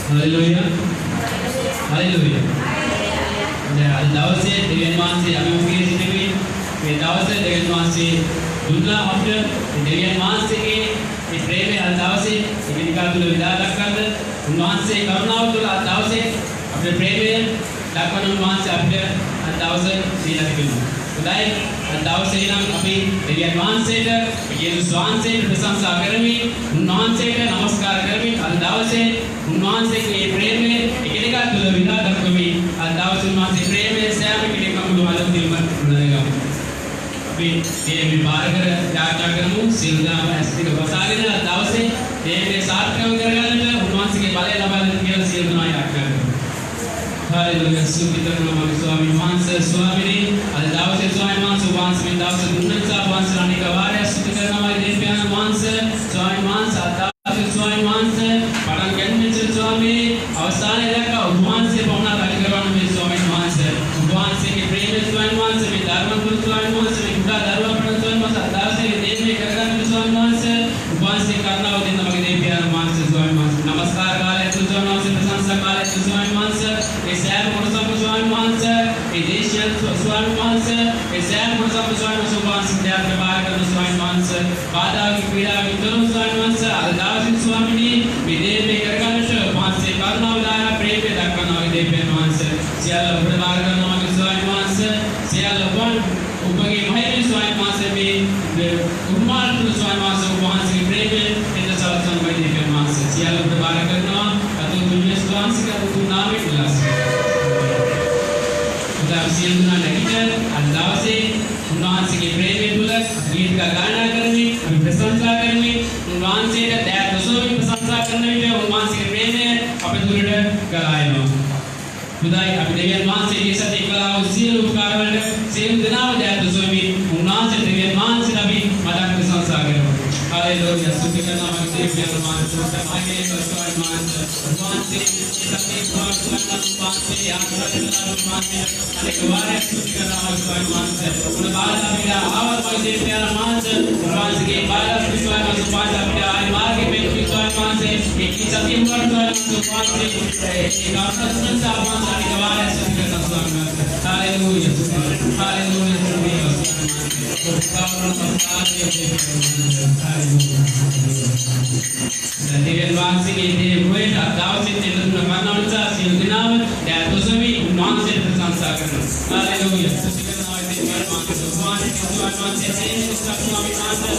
Hallelujah hallelujah දැන් දවසේ දෙවියන් වහන්සේ අභිමුඛයේ සිටිනේ මේ දවසේ දෙවියන් වහන්සේ දුන්නා අපිට දෙවියන් වහන්සේගේ මේ ප්‍රේමය අද දවසේ ඉදිරියට තුල විදා දක්වන්න උන්වහන්සේ කරුණාව තුල අද දවසේ අපේ ප්‍රේමය දක්වන උන්වහන්සේ අපිට අද දවසේ දීලා තිබෙනවා. හොඳයි අද දවසේ නම් අපි දෙවියන් වහන්සේට යේසුස් වහන්සේට ප්‍රශංසා කරමින් උන්වහන්සේට නමස්කාර කරමින් අද දවසේ උන්වහන්සේගේ ප්‍රේමය එකිනෙකා තුල විදා දක්වමින් අද දවසේ උන්වහන්සේ ප්‍රේමය සෑම කෙනෙකුම අලුතින්ම උනනගමු. අපි මේ මාර්ගය යාත්‍රා කරමු සියලු දාම ඇස්තික වසාගෙන අද දවසේ මේ සාර්ථකව කරගන්නට උන්වහන්සේගේ බලය ලබා දෙන්න කියලා සියලු දෙනා යාත්‍රා කරමු. हालेलुया सुखितन नमः स्वामी वंश स्वामिनी अल दावसे स्वामी वंश वंश में दावसे दुनिया सा वंश रानी का वारे सुखितन नमः देवयान वंश स्वामी वंश दावसे स्वामी वंश पढ़न के में स्वामी अवसान इलाका उपवास से पौना कार्यक्रम में स्वामी वंश उपवास के प्रेम स्वामी वंश में धर्म गुरु स्वामी वंश में गुड़ा धर्म पढ़न स्वामी वंश दावसे देव में करगन स्वामी वंश उपवास से करना हो दिन नमः देवयान वंश स्वामी वंश नमस्कार काले स्वामी वंश प्रशंसा काले स्वामी वंश Isaiah Muhammad Swami Mansur, Edician Swami Mansur, Isaiah Muhammad Swami Mansur, Dia Prabhakar Swami Mansur, Pada Kipira Vindu Swami Mansur, Aldasin Swami, Vidya Mekarkanash, Mansur Karna Udaya, Preve Dakana Vidya Mansur, Sial Prabhakar Swami Mansur, Sial Upagi Mahiri Swami Mansur, Umar Swami Mansur, Mansur Preve, in the South Vidya Mansur, Sial Prabhakar Atu Dunya Swami Atu Nami Ilas. सियंदुना नगीटर अंदाज़े उन्वांसे के प्रेम तुलक गीत का गाना करने प्रशंसा करने उन्वांसे का दया दोस्तों भी प्रशंसा करने में उन्वांसे के प्रेम में अपने दूर कराए लो खुदाई अपने देवियन उन्वांसे ये सब एकला उसील उपकार वाले सेम दिनाव दया दोस्तों भी उन्वांसे देवियन उन्वांसे नबी मदद प्रशंसा करो हालेलुया स्तुति करना हमारे देवियन उन्वांसे आगे बसवाई उन्वांसे उन्वांसे सबके द्वार उन्वांसे याद रखना उन्वांसे अनेक बार स्तुति करना हमारे उन्वांसे उन बाल अभिला आवाज में देवियन उन्वांसे उन्वांसे के बाल विश्वास में उन्वांसे अपने आय मार्ग में विश्वास उन्वांसे एक ही सत्य उन्वांसे एक आपका संसा उन्वांसे अनेक बार स्तुति करना उन्वांसे हालेलुया हालेलुया देवियन उन्वांसे के देव हुए दावसे तेलुगु नमाना उनसा सिलदिनाव या दोसवी उन्वांसे प्रशंसा करना हालेलुया स्तुति करना है देवियन उन्वांसे उन्वांसे से स्वामी उन्वांसे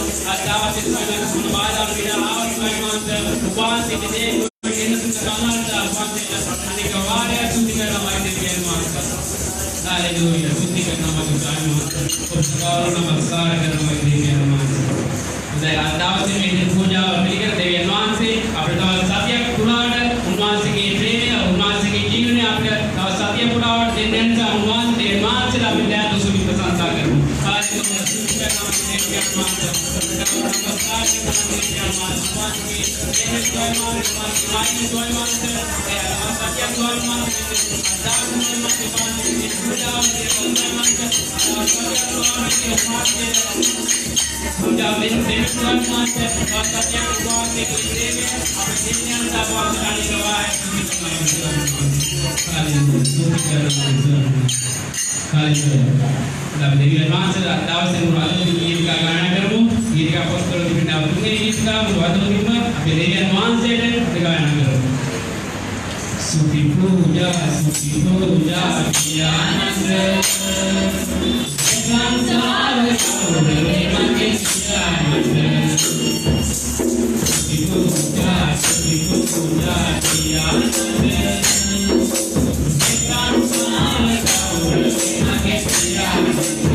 दावसे स्वामी सुनवाद अपना आवाज स्वामी उन्वांसे उन्वांसे के देव इन सुनना उन्वांसे अनेक बार स्तुति करना है देवियन उन्वांसे हालेलुया स्तुति करना है स्वामी उन्वांसे और नमस्कार करना है देवियन उन्वांसे दावसे में पूजा और मिलकर देवियन उन्वांसे अपने सत्य पुराण उन्वांसे के प्रेम उन्वांसे के जीवन में अपने सत्य पुराण दिन से उन्वांसे देवान से अपने दया दोस्तों की प्रशंसा करूं हालेलुया स्तुति करना है देवियन उन्वांसे नमस्कार करना है देवियन उन्वांसे प्रेम स्वामी उन्वांसे सत्य स्वामी उन्वांसे दास उन्वांसे पूजा और उन्वांसे पूजा दिन स्वामी उन्वांसे और सत्य उन्वांसे के प्रेम अपने जीवन का बहुत रानी गवाह हालेलुया स्तुति करना हालेलुया तब देवियन उन्वांसे दावसे मुरादों की गीत का गाना करूं गीत का पोस्ट करो फिर ना तुमने गीत का मुरादों की मत अपने देवियन उन्वांसे का गाना करो सुखी पूजा किया आनंद संसार छोड़ने मगे किया आनंद सुखी पूजा किया आनंद संसार छोड़ने मगे किया आनंद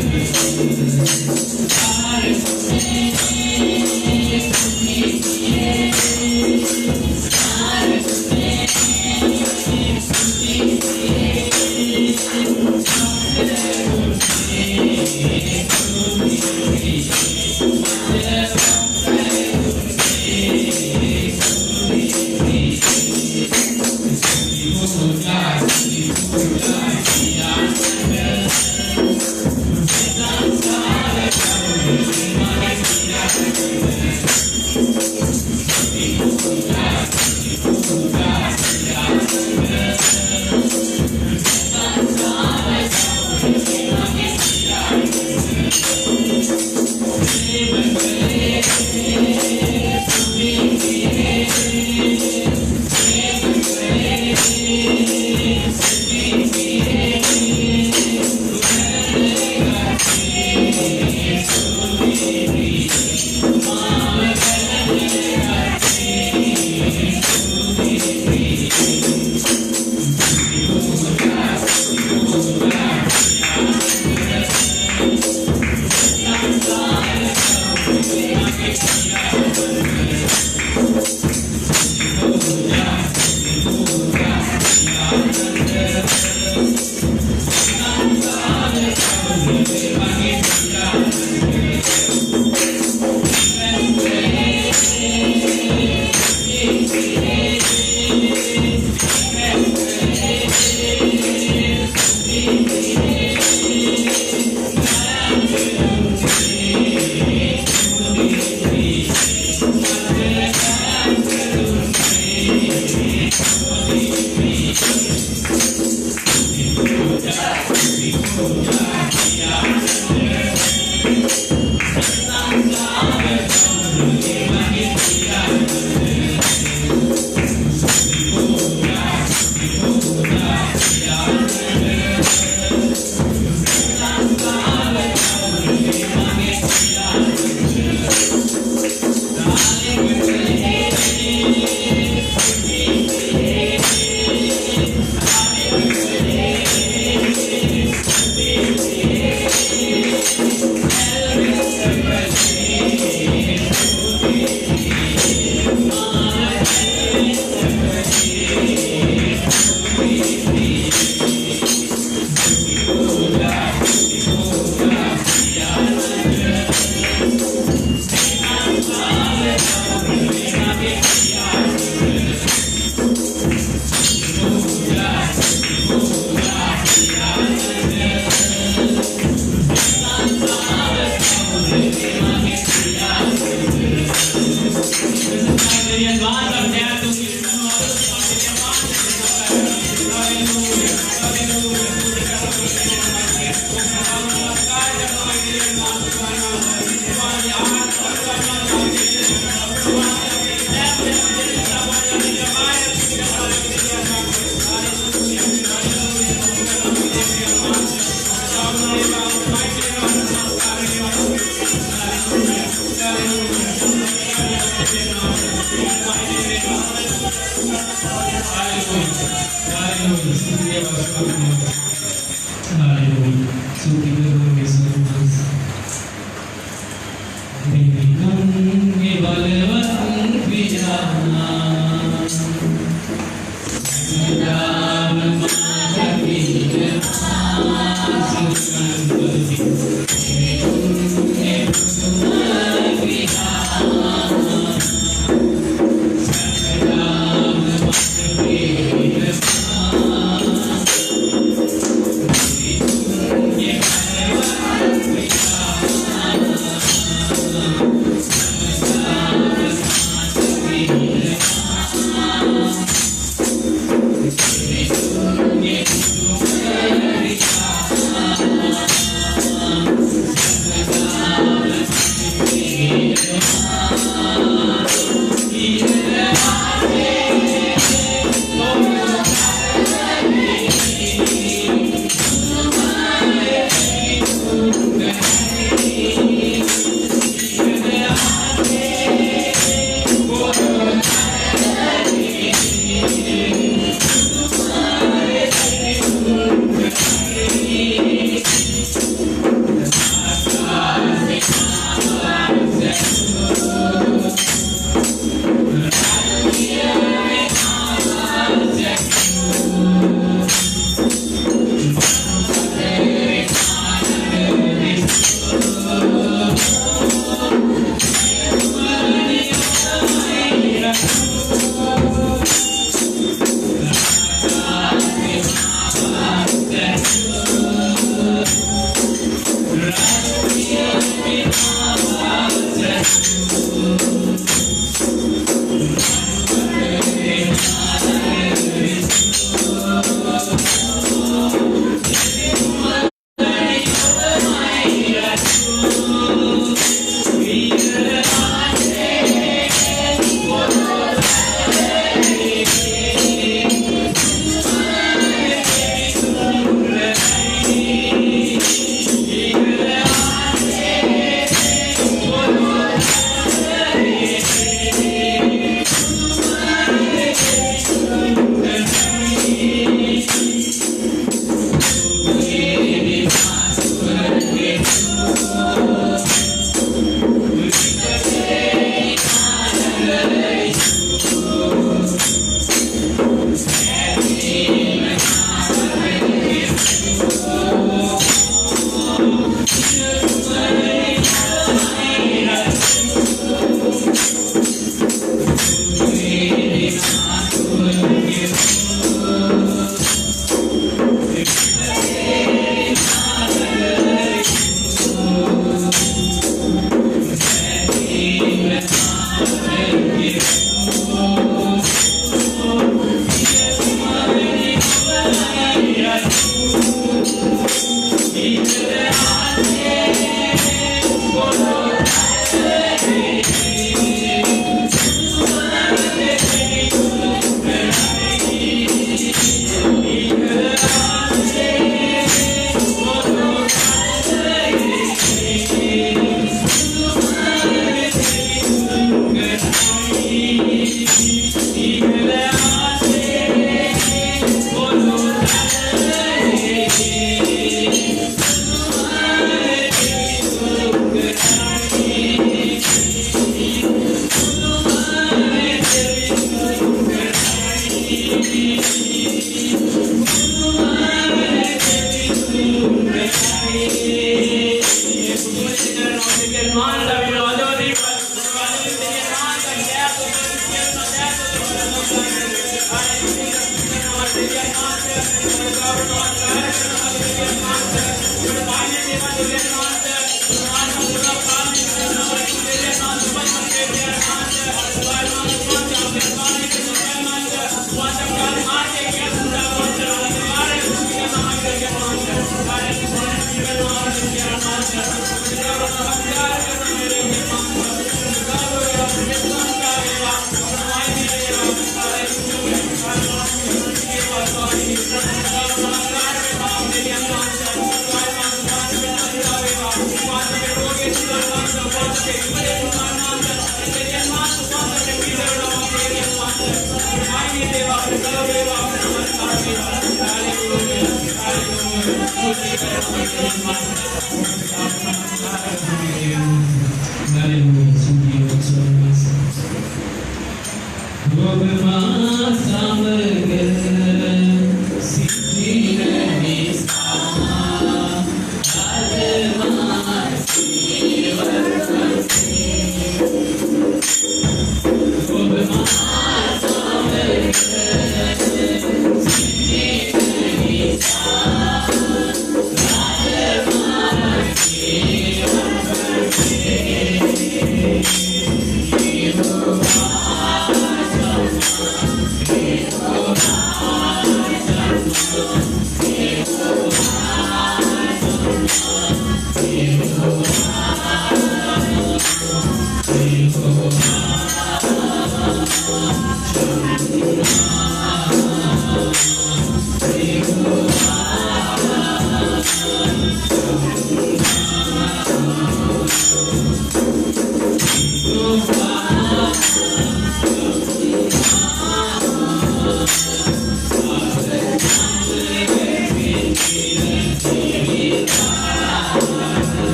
Terima kasih.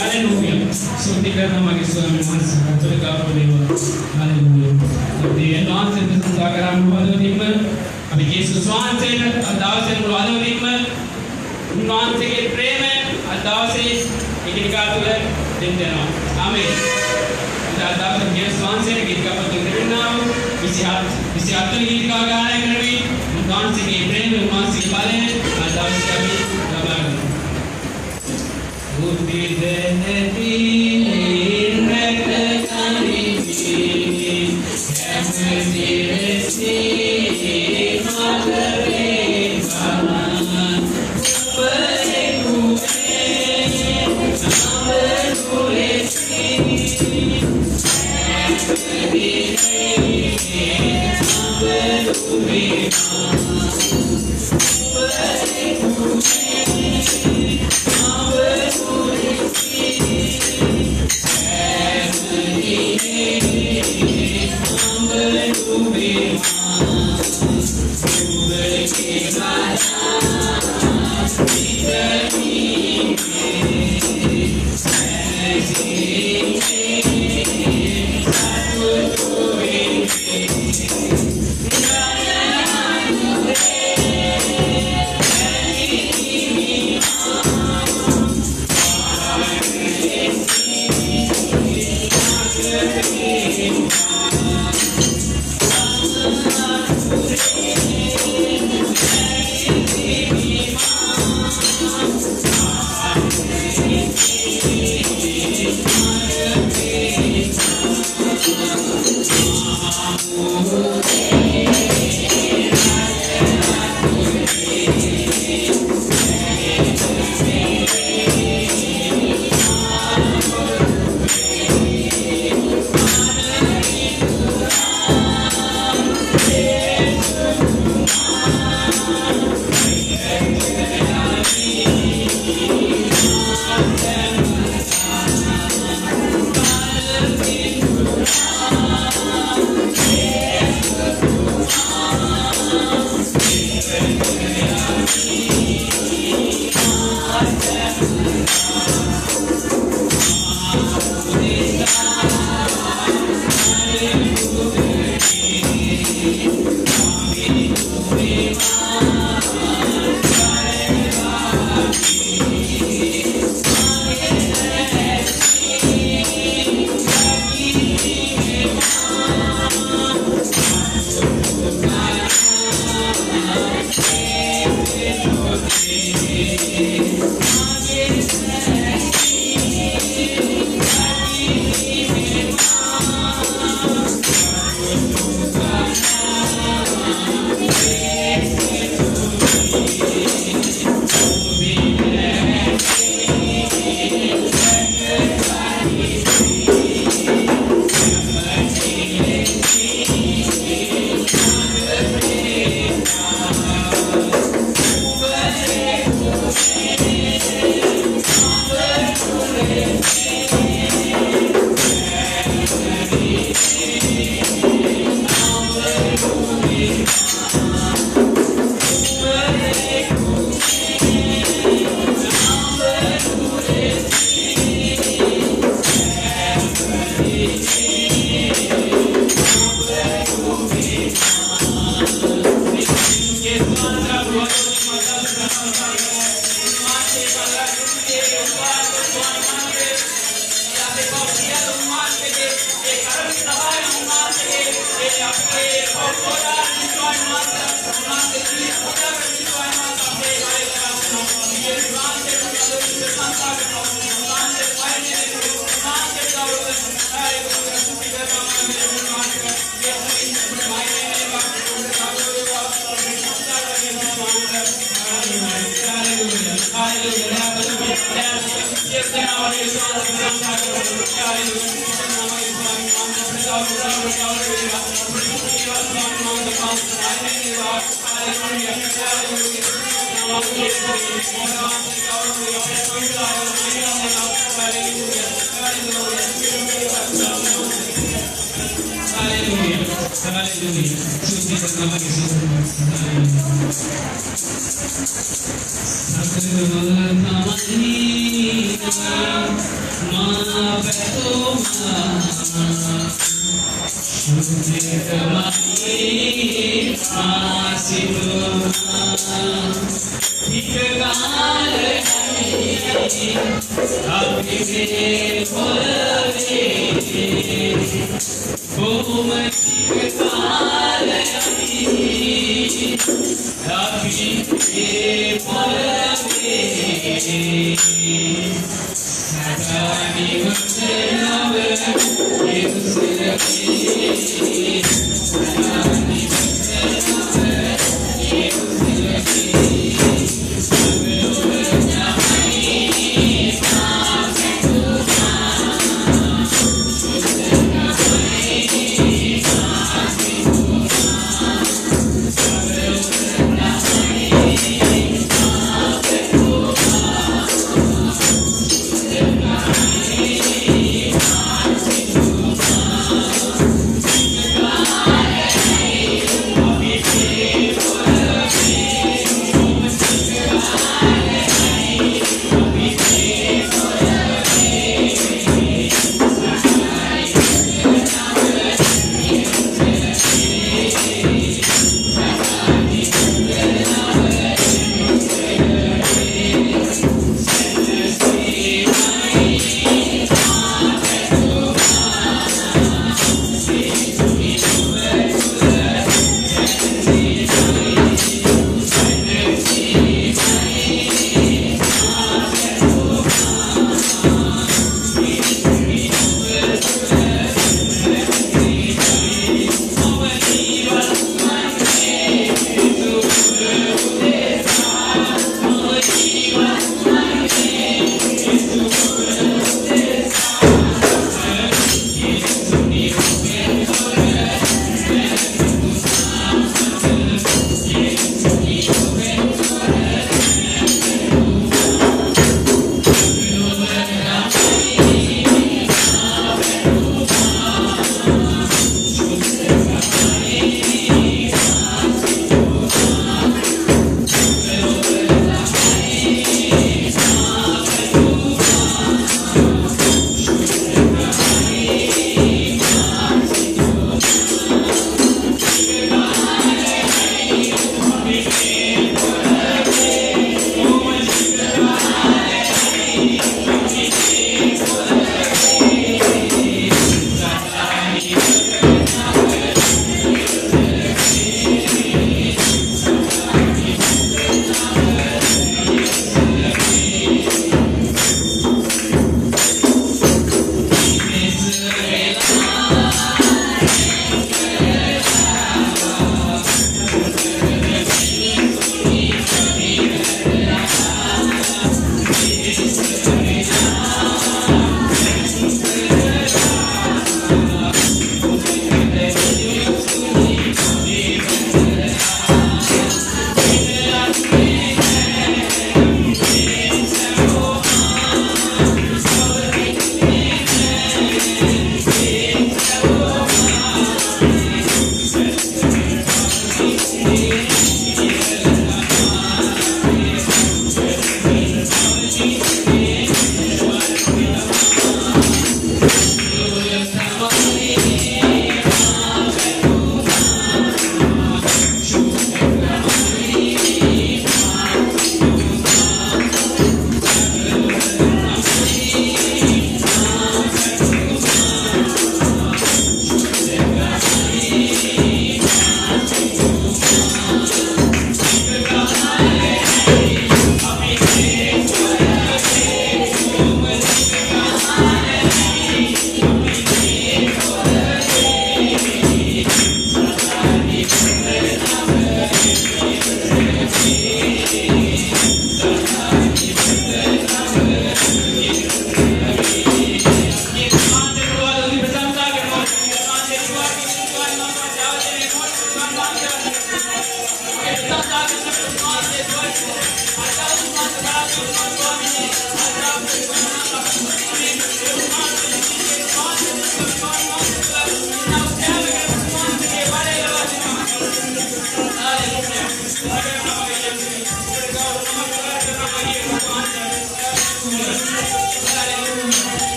Haleluya. Suti karena magi suami mas hancur kau dewa. Haleluya. Dia nuansa itu sangkaran muado nikmat. Abi Yesus nuansa adawase muado nikmat. Nuansa ke prema adawase ikinika tuh dendena. Amin. Adawase Yesus nuansa ikinika tuh dendena. Bisi hatu ikinika gana kerwi. Nuansa ke prema nuansa ke bale adawase kami kabar. Budi deneti rekani ni kemesti resi magari kaman perikuwe namerulesi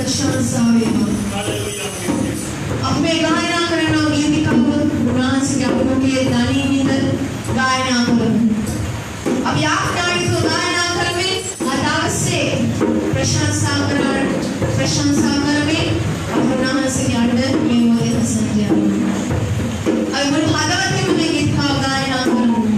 प्रशंसा वेगा अब मैं गायना करना गीत का गुणांश के अपनों के दानी नींदर गायना करूं अब याद नहीं तो गायना कर में अदावसे प्रशंसा कर में अब गुणांश के अंदर में मुझे हसन जाए अब मुझे भागवत के मुझे गीत का गायना करूं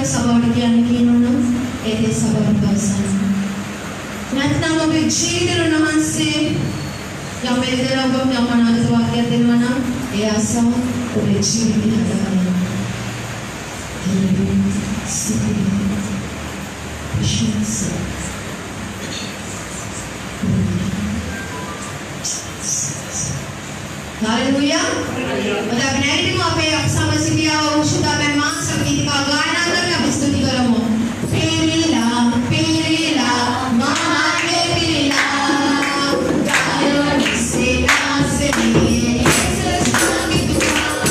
සභාවට කියන්න කියනවනම් ඒ දේ සභාවට පවසන්න. නැත්නම් ඔබේ ජීවිතේ උන්වහන්සේ යම් වේදනාවක් යම් අනාගත වාක්‍යයක් දෙනවා නම් ඒ ආසාව ඔබේ ජීවිතේ හදගන්න. Haleluya. Kita benar-benar mau apa yang sama si dia sudah memang seperti kalau anak kan habis itu tiga lama. Pilihlah, pilihlah, mama pilihlah. Kalau disini sini, Yesus kami Tuhan.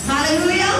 Hallelujah.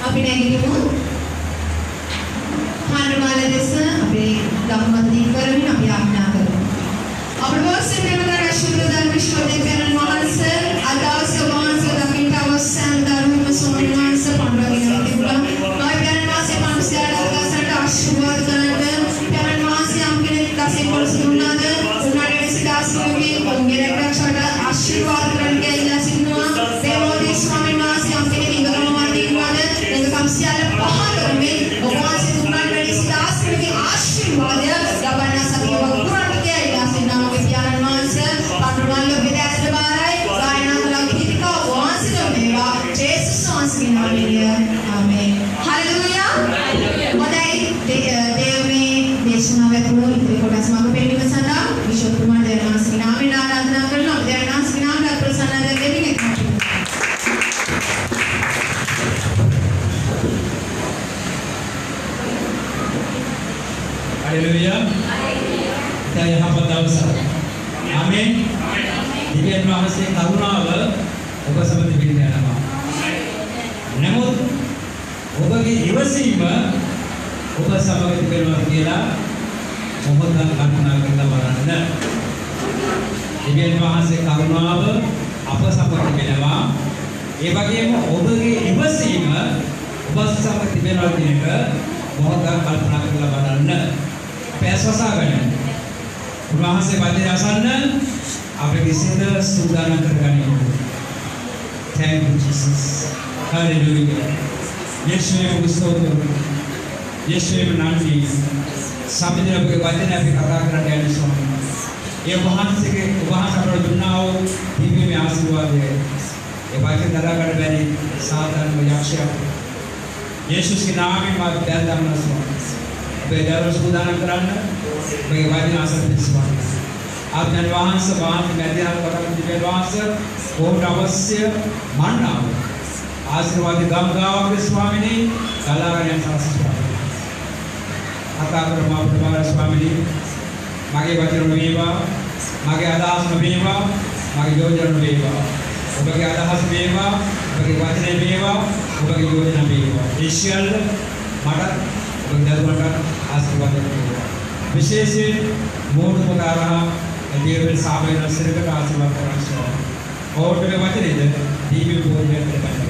අපි නැගිටිමු. හානමාල දෙස අපේ ගම්මන්දී කරමින් අපි ආඥා කරමු. අපේ වහන්සේ ප්‍රේමකර ශුද්ධ විශ්වවිද්‍යාලයන් වහන්සේ අදාස වහන්සේ දකින්න අවසන් ධර්ම ස්වාමීන් වහන්සේ පඬවගෙන තිබුණා. මම යන වාසේ පන්සියට අවසරට ආශිර්වාද කරන්න යන වාසේ යම් කෙනෙක් දැසේ පොළොස් දුන්නාද උනාට සිතාස්මගේ ඔවුන්ගේ රැකරක්ෂාට ආශිර්වාද කරන්න කියලා සිටිනවා. දේවෝදී ස්වාමීන් වහන්සේ යම් කෙනෙක් ඉඳගමවා දීවාද සියල්ල පහළ කරමින් ඔබවහන්සේ තුන්වන වැඩි සිතාස්මගේ ආශිර්වාදය ලබන්න සතිය වගුරුවන්ට කියලා සිනාමගේ පියාණන් වහන්සේ පඬුරන්ගේ විද්‍යාසල බාරයි ගායනා කළ ගීතිකා වහන්සේ මේවා ජේසුස් වහන්සේගේ නාමයෙන් ආමේන් හලෙලූයා හොඳයි දේවනේ දේශනාව ඇතුළු ඉතිරි කොටස් මඟ පෙන්වීම සඳහා විශුද්ධ කුමාර දේවනාස්ගේ නාමයෙන් ආරාධනා කරනවා දේවනාස්ගේ නාමයෙන් ප්‍රසන්නතාවය දෙමින් එක්කම Haleluya. Kita yang hamba dawasa. Amin. Dibiyan mahasiswa karunaව ඔබ සමග පිළිගන්න යනවා. නමුත් ඔබගේ ඉවසීම ඔබ සමග තිබෙනවා කියලා මොහොතක් කල්පනා කරලා බලන්න. දිව්‍යන් වහන්සේ කරුණාව අප සමග තිබෙනවා. ඒ වගේම ඔබගේ ඉවසීම ඔබ සමග තිබෙනවා කියන එක මොහොතක් කල්පනා කරලා බලන්න. පැසවසා ගන්න. උන්වහන්සේ වචනේ අසන්න අපේ විසින්ද සූදානම් කරගන්න. Thank you Jesus. Hallelujah. Yeshuwe Mustafa. Yeshuwe Nandi. සමිඳුර ඔබගේ වචන අපි කතා කරන්න යන ස්වාමීන් වහන්සේ. ඒ වහන්සේගේ වහන්සේ අපට දුන්නා වූ දිව්‍ය ආශිර්වාදය. ඒ වචන දරා ගන්න බැරි සාධාරණ යක්ෂයා. යේසුස්ගේ නාමයෙන් මා බැල් දන්නා ස්වාමීන් වහන්සේ. ඔබේ දරුවෝ සූදානම් කරන්න. ඔබගේ වචන ආසන්න ස්වාමීන් වහන්සේ. ආඥාන වහන්සේ වහන්සේ මැදිහත් කරගෙන දිව්‍ය වහන්සේ ඔබට අවශ්‍ය මන්නාව. ආශිර්වාද ගම්ගාවක ස්වාමීනි කලාවරයන් සාස්ත්‍රා අතාකර මා ප්‍රභාර ස්වාමීනි මගේ වචන වේවා මගේ අදහස් වේවා මගේ යෝජන වේවා ඔබගේ අදහස් වේවා ඔබගේ වචන වේවා ඔබගේ යෝජන වේවා ඒශියල් මට ඔබගේ දරුවන්ට ආශිර්වාද වේවා විශේෂයෙන් මෝඩමකාරා දේවල් සාමයෙන් අසරකට ආශිර්වාද කරනවා ඕටේ වචනේද දීවි බෝධියට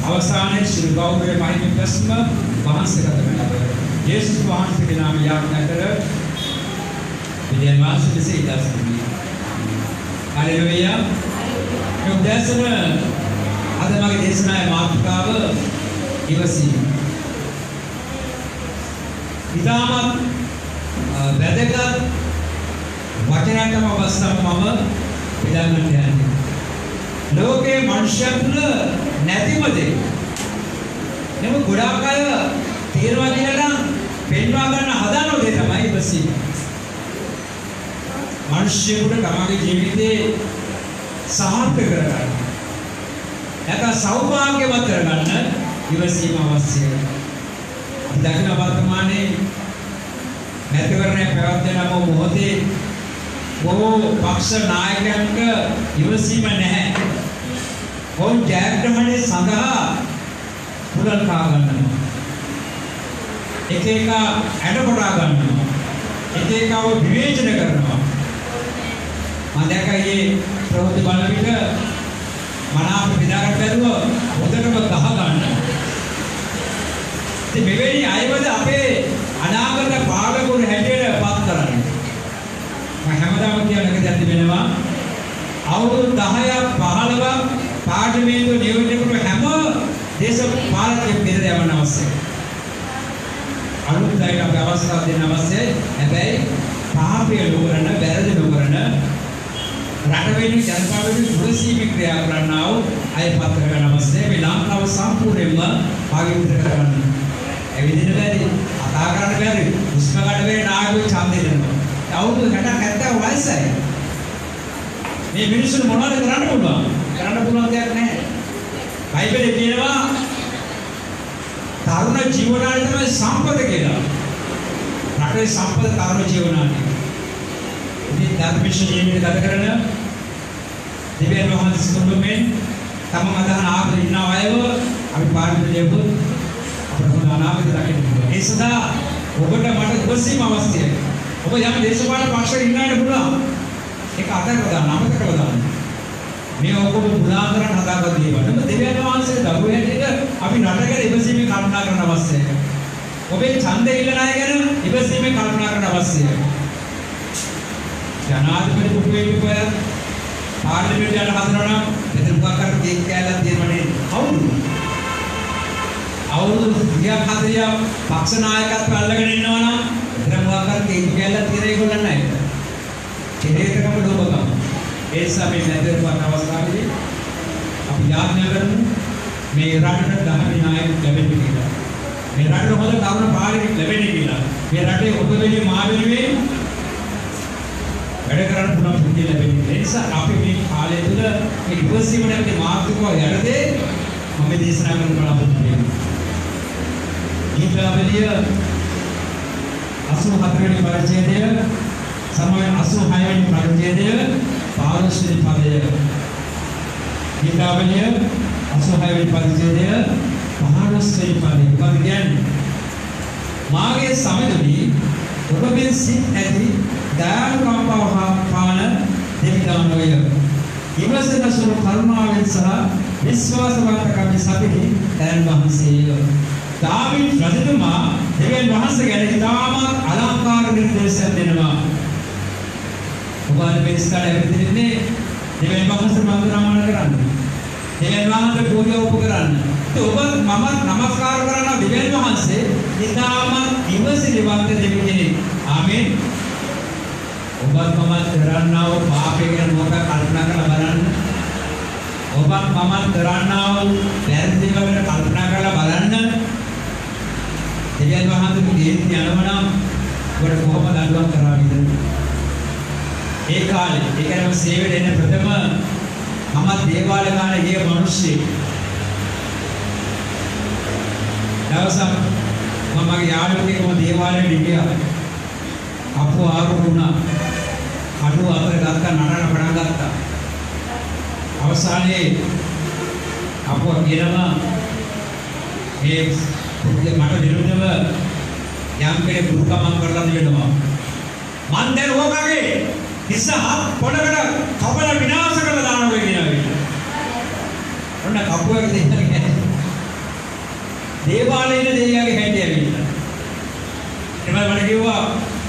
අවසානයේ ශ්‍රී ගෞරවයේ මහිම ප්‍රශ්න වහන්සේගත වෙනවා යේසුස් වහන්සේගේ නාමයෙන් යාඥා කර විද්‍යාන් වහන්සේ දෙසේ ඉදාසුනි හalleluya යොදසන අද මගේ දේශනාවේ මාතෘකාව ඉවසීම ඉතාමත් වැදගත් වචනයක් තමයි අවස්ථාව මම පිළිගන්න යන්නේ ලෝකේ මනුෂ්‍යත්ව නැතිම දෙයක්. නමුත් ගොඩාක් අය තේරවා කියලා නම් පෙන්වා ගන්න හදන දේ තමයි ඉවසීම. මිනිස්සුන්ට තමගේ ජීවිතේ සාර්ථක කරගන්න. නැත්නම් සෞභාග්‍යවත් කරගන්න ඉවසීම අවශ්‍යයි. දකින වර්තමානයේ මැතිවරණය පැවැත්වෙන මොහොතේ බොහෝ පක්ෂ නායකයන්ට ඉවසීම නැහැ. ඔවුන් ජයග්‍රහණය සඳහා පුරල් කා ගන්නවා. එක එක ඇඩපොඩා ගන්නවා. එක එකව විවේචන කරනවා. මම දැක්කේ ප්‍රවෘත්ති බලන විට මනාප විදාකට බැලුව හොදටම ගහ ගන්නවා. ඉතින් මෙවැනි අයවද අපේ අනාගත පාලකුන් හැටියට පත් කරන්නේ. මම හැමදාම කියන එක දැක්ක වෙනවා අවුරුදු 10ක් 15ක් පාර්ලිමේන්තුව නියෝජනය කරන හැම දේශපාලකයෙක් බෙදලා යවන්න අවශ්‍යයි. අලුත් අයට අපි අවස්ථාව දෙන්න අවශ්‍යයි. හැබැයි පාපය නොකරන, වැරදි නොකරන රටවෙනි ජනතාවෙනි පුරසීමේ ක්‍රියා කරන්නා වූ අයපත් කරගන්න අවශ්‍යයි. මේ ලංකාව සම්පූර්ණයෙන්ම පාවිච්චි කරගන්න. ඒ විදිහට බැරි කතා කරන්න බැරි උස්ම ගන්න බැරි නායකයෝ ඡන්දය දෙනවා. අවුරුදු 60 70 වයසයි. මේ මිනිස්සුන් මොනවද කරන්න පුළුවන්? කරන්න පුළුවන් දෙයක් නැහැ. බයිබලයේ කියනවා තරුණ ජීවනාලය තමයි සම්පත කියලා. රටේ සම්පත තරුණ ජීවනාලය. ඉතින් ධර්මශ ජීවිත ගත කරන දෙවියන් වහන්සේ තුමුෙන් තම අදහන ආපද ඉන්න අයව අපි පාර්ලිමේන්තුවේ අපට හොඳ අනාගතයක් දකින්න පුළුවන්. ඒ සඳහා ඔබට මට උපසීම අවශ්‍යයි. ඔබ යම් දේශපාලන පක්ෂයක ඉන්නට පුළුවන්. ඒක අතකට දාන්න අමතකව දාන්න. මේ ඔක්කොම පුරා කරන් හදාගන්න දේවල්. නමුත් දෙවියන් වහන්සේ දරුවෝ හැටියට අපි රට ගැන ඉවසීමෙන් කල්පනා කරන්න අවශ්‍යයි. ඔබේ ඡන්දය ඉල්ලන අය ගැන ඉවසීමෙන් කල්පනා කරන්න අවශ්‍යයි. ජනාධිපති පුටුවේ පාර්ලිමේන්තුවට යන හදනවා නම් මෙතන මොකක් කර කේක් කෑල්ලක් දෙනවනේ කවුරුද? අවුරුදු 30 පක්ෂ නායකත්ව අල්ලගෙන ඉන්නවා නම් මෙතන මොකක් කර කේක් කෑල්ලක් තියන ඒගොල්ලන් නෑ. කෙරේකම ලෝභකම. ඒ නිසා මේ මැදට වන අවස්ථාවේදී අපි යාඥා කරමු මේ රටට ධර්ම නායක ලැබෙන්න කියලා. මේ රටට හොඳ තරුණ පාලකෙක් ලැබෙන්න කියලා. මේ රටේ ඔබ වෙනුවෙන් මා වෙනුවෙන් වැඩ කරන්න පුළුවන් පුරුදු ලැබෙන්න. ඒ නිසා අපි මේ කාලය තුළ මේ ඉවසීම නැති මාතෘකාව යටතේ මම දේශනා කරන්න බලාපොරොත්තු වෙනවා. ඊළඟට 84 වෙනි පරිච්ඡේදය සමය 86 වෙනි පරිච්ඡේදය 15 වෙනි පදය. ඊළඟට 86 වෙනි පරිච්ඡේදය 15 වෙනි පදය. මොකද කියන්නේ? මාගේ සමදමි ඔබේ සිත් ඇති දයානුකම්පාව පාන දෙවිදානෝය. ඉවසන සුළු කරුණාවෙන් සහ විශ්වාසවන්තකම් සපිරි දයන් වහන්සේය. දාවිද් රජතුමා දෙවියන් වහන්සේ ගැන ඉතාමත් අලංකාර නිර්දේශයක් දෙනවා. ඔබ මේ ස්ථානයේ ඇවිදින්නේ දෙවියන් වහන්සේ වන්දනාමාන කරන්න. දෙවියන් වහන්සේ පූජා උපකරන්න. ඔබ මම නමස්කාර කරන දෙවියන් වහන්සේ ඉතාමත් ඉවසිලිවන්ත දෙවි කෙනෙක්. ආමේන්. ඔබත් මමත් කරන්නා වූ පාපේ ගැන මොකක් කල්පනා කරලා බලන්න. ඔබත් මමත් කරන්නා වූ වැරදි දේවල් ගැන කල්පනා කරලා බලන්න. දෙවියන් වහන්සේගේ දේශය යනවනම් ඔබට කොහොමද දඬුවම් කරන්නේ? ඒ කාලේ ඒ කියන්නේ සේවයට එන ප්‍රථම මම දේවාලය ගානේ ගිය මිනිස්සෙක්. දවසක් මම මගේ යාළුවෙක් එක්ක දේවාලයට ගියා. අපෝ ආරුණා කඩුව අතර ගත්තා නඩන පටන් ගත්තා. අවසානයේ අපෝ කියනවා මේ මට විරුද්ධව යම් කෙනෙක් දුරුකමක් කරලා දෙනවා. මන් දැන් ඕකගේ ඉස්සහත් පොඩකට කපල විනාශ කරලා දානවා කියනවා. ඔන්න කපුවක දෙන්නේ. දේවාලයේ දෙයියගේ හැටි ඇවිල්ලා. එමය මට කිව්වා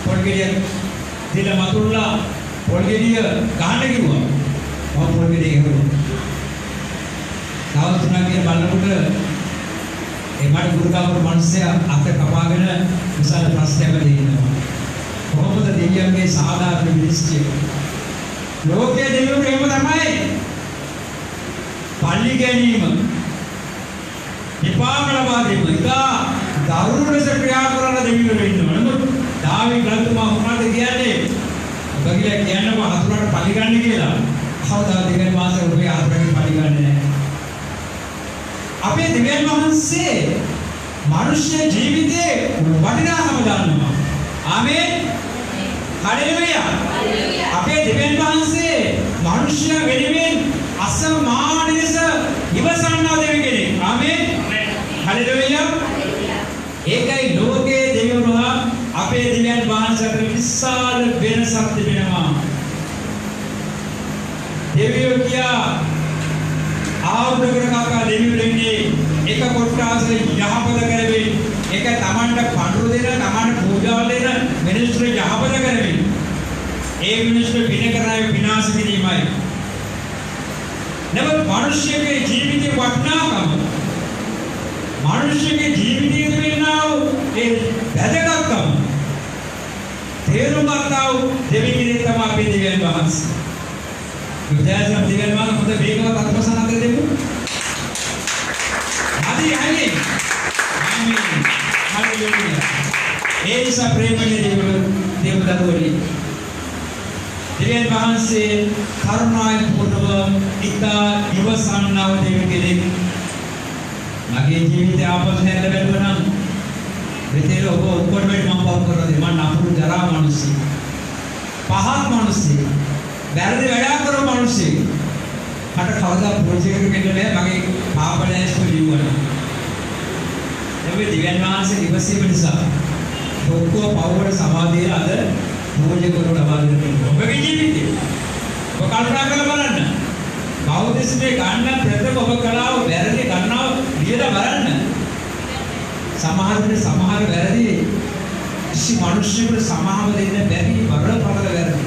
පොල්ගෙඩිය දිල මතුල්ලා පොල්ගෙඩිය ගහන්න කිව්වා. මම පොල්ගෙඩිය ගහුවා. තව තුනක් කියන බලනකොට ඒ මට ගුරුකාවරු මිනිස්සයා අත කපාගෙන විශාල ප්‍රශ්නයක් දෙන්නවා. කොහොමද දෙවියන්ගේ සාධාරණ විනිශ්චය? ලෝකයේ දෙවියෝ එහෙම තමයි. පල්ලි ගැනීම, විපාක ලබා දීම, ඉතා දරුණු ලෙස ක්‍රියා කරන දෙවියෝ ඉන්නවා. නමුත් දාවිද් රජතුමා මොනවද කියන්නේ? ඔබගිලා කියන්නම හතුරට පලි ගන්න කියලා. කවදාද දෙවියන් වහන්සේ ඔබේ හතුරට පලි ගන්නේ නැහැ. අපේ දෙවියන් වහන්සේ මනුෂ්‍ය ජීවිතේ වටිනාකම දන්නවා. ආමේන්. හලෙලුයා. අපේ දෙවියන් වහන්සේ මනුෂ්‍ය වෙනුවෙන් අසමාන ලෙස ඉවසන්නා දෙවි කෙනෙක්. ආමේන්. හලෙලුයා. ඒකයි ලෝකයේ දෙවියෝ අපේ දෙවියන් වහන්සේ අතර විශාල වෙනසක් තිබෙනවා. දෙවියෝ කියා ආවුදකට කකා දෙවියෝ දෙන්නේ එක කොට්ටාසෙ යහපත කරමින් එක තමන්ට පඬුරු දෙන තමන්ට පූජාවල් දෙන මිනිස්සු යහපත කරමින් ඒ මිනිස්සු වින කරාය විනාශ කිරීමයි. නමුත් මිනිස්යාගේ ජීවිතේ වටිනාකම මිනිස්යාගේ ජීවිතයේ තිබෙනා ඒ වැදගත්කම තේරුම් ගන්නා දෙවි කෙනෙක් තමයි අපේ දෙවියන් වහන්සේ. විද්‍යාසම් දෙවියන් වහන්සේ හොඳ වේගවත් අත්පසන් අතර දෙමු. හරි හරි. ආමේන්. හalleluya. ඒ නිසා ප්‍රේමණීය දේවදත්තුනි. දෙවියන් වහන්සේ කරුණාවෙන් පුරව ඉතා ඉවසන්නව දෙවි කෙනෙක්. මගේ ජීවිතය ආපසු හැරලා බැලුවා නම් මෙතන ඔබ ඔක්කොම මම පව කරන්නේ මම නපුරු ජරා මිනිස්සු. පහත් මිනිස්සු. වැරදි වැඩ කරන මිනිස්සු. මට කවදා ප්‍රොජෙක්ට් එකකට ගෙන්නලා මගේ පාපලෑස් පිළිවුණා. ඒ දෙවියන් වහන්සේ ඉවසීම නිසා ඔක්කොම පවවල සමාධිය අද ප්‍රොජෙක්ට් වල ලබා දෙන්න පුළුවන්. ඔබගේ ජීවිතේ ඔබ කල්පනා කරලා බලන්න. බෞද්ධිස්මේ ගන්න ප්‍රථම ඔබ කලාව වැරදි ගන්නව ලියලා බලන්න. සමහර වැරදි කිසි මිනිස්සුන්ට සමාව දෙන්න බැරි බරපතල වැරදි.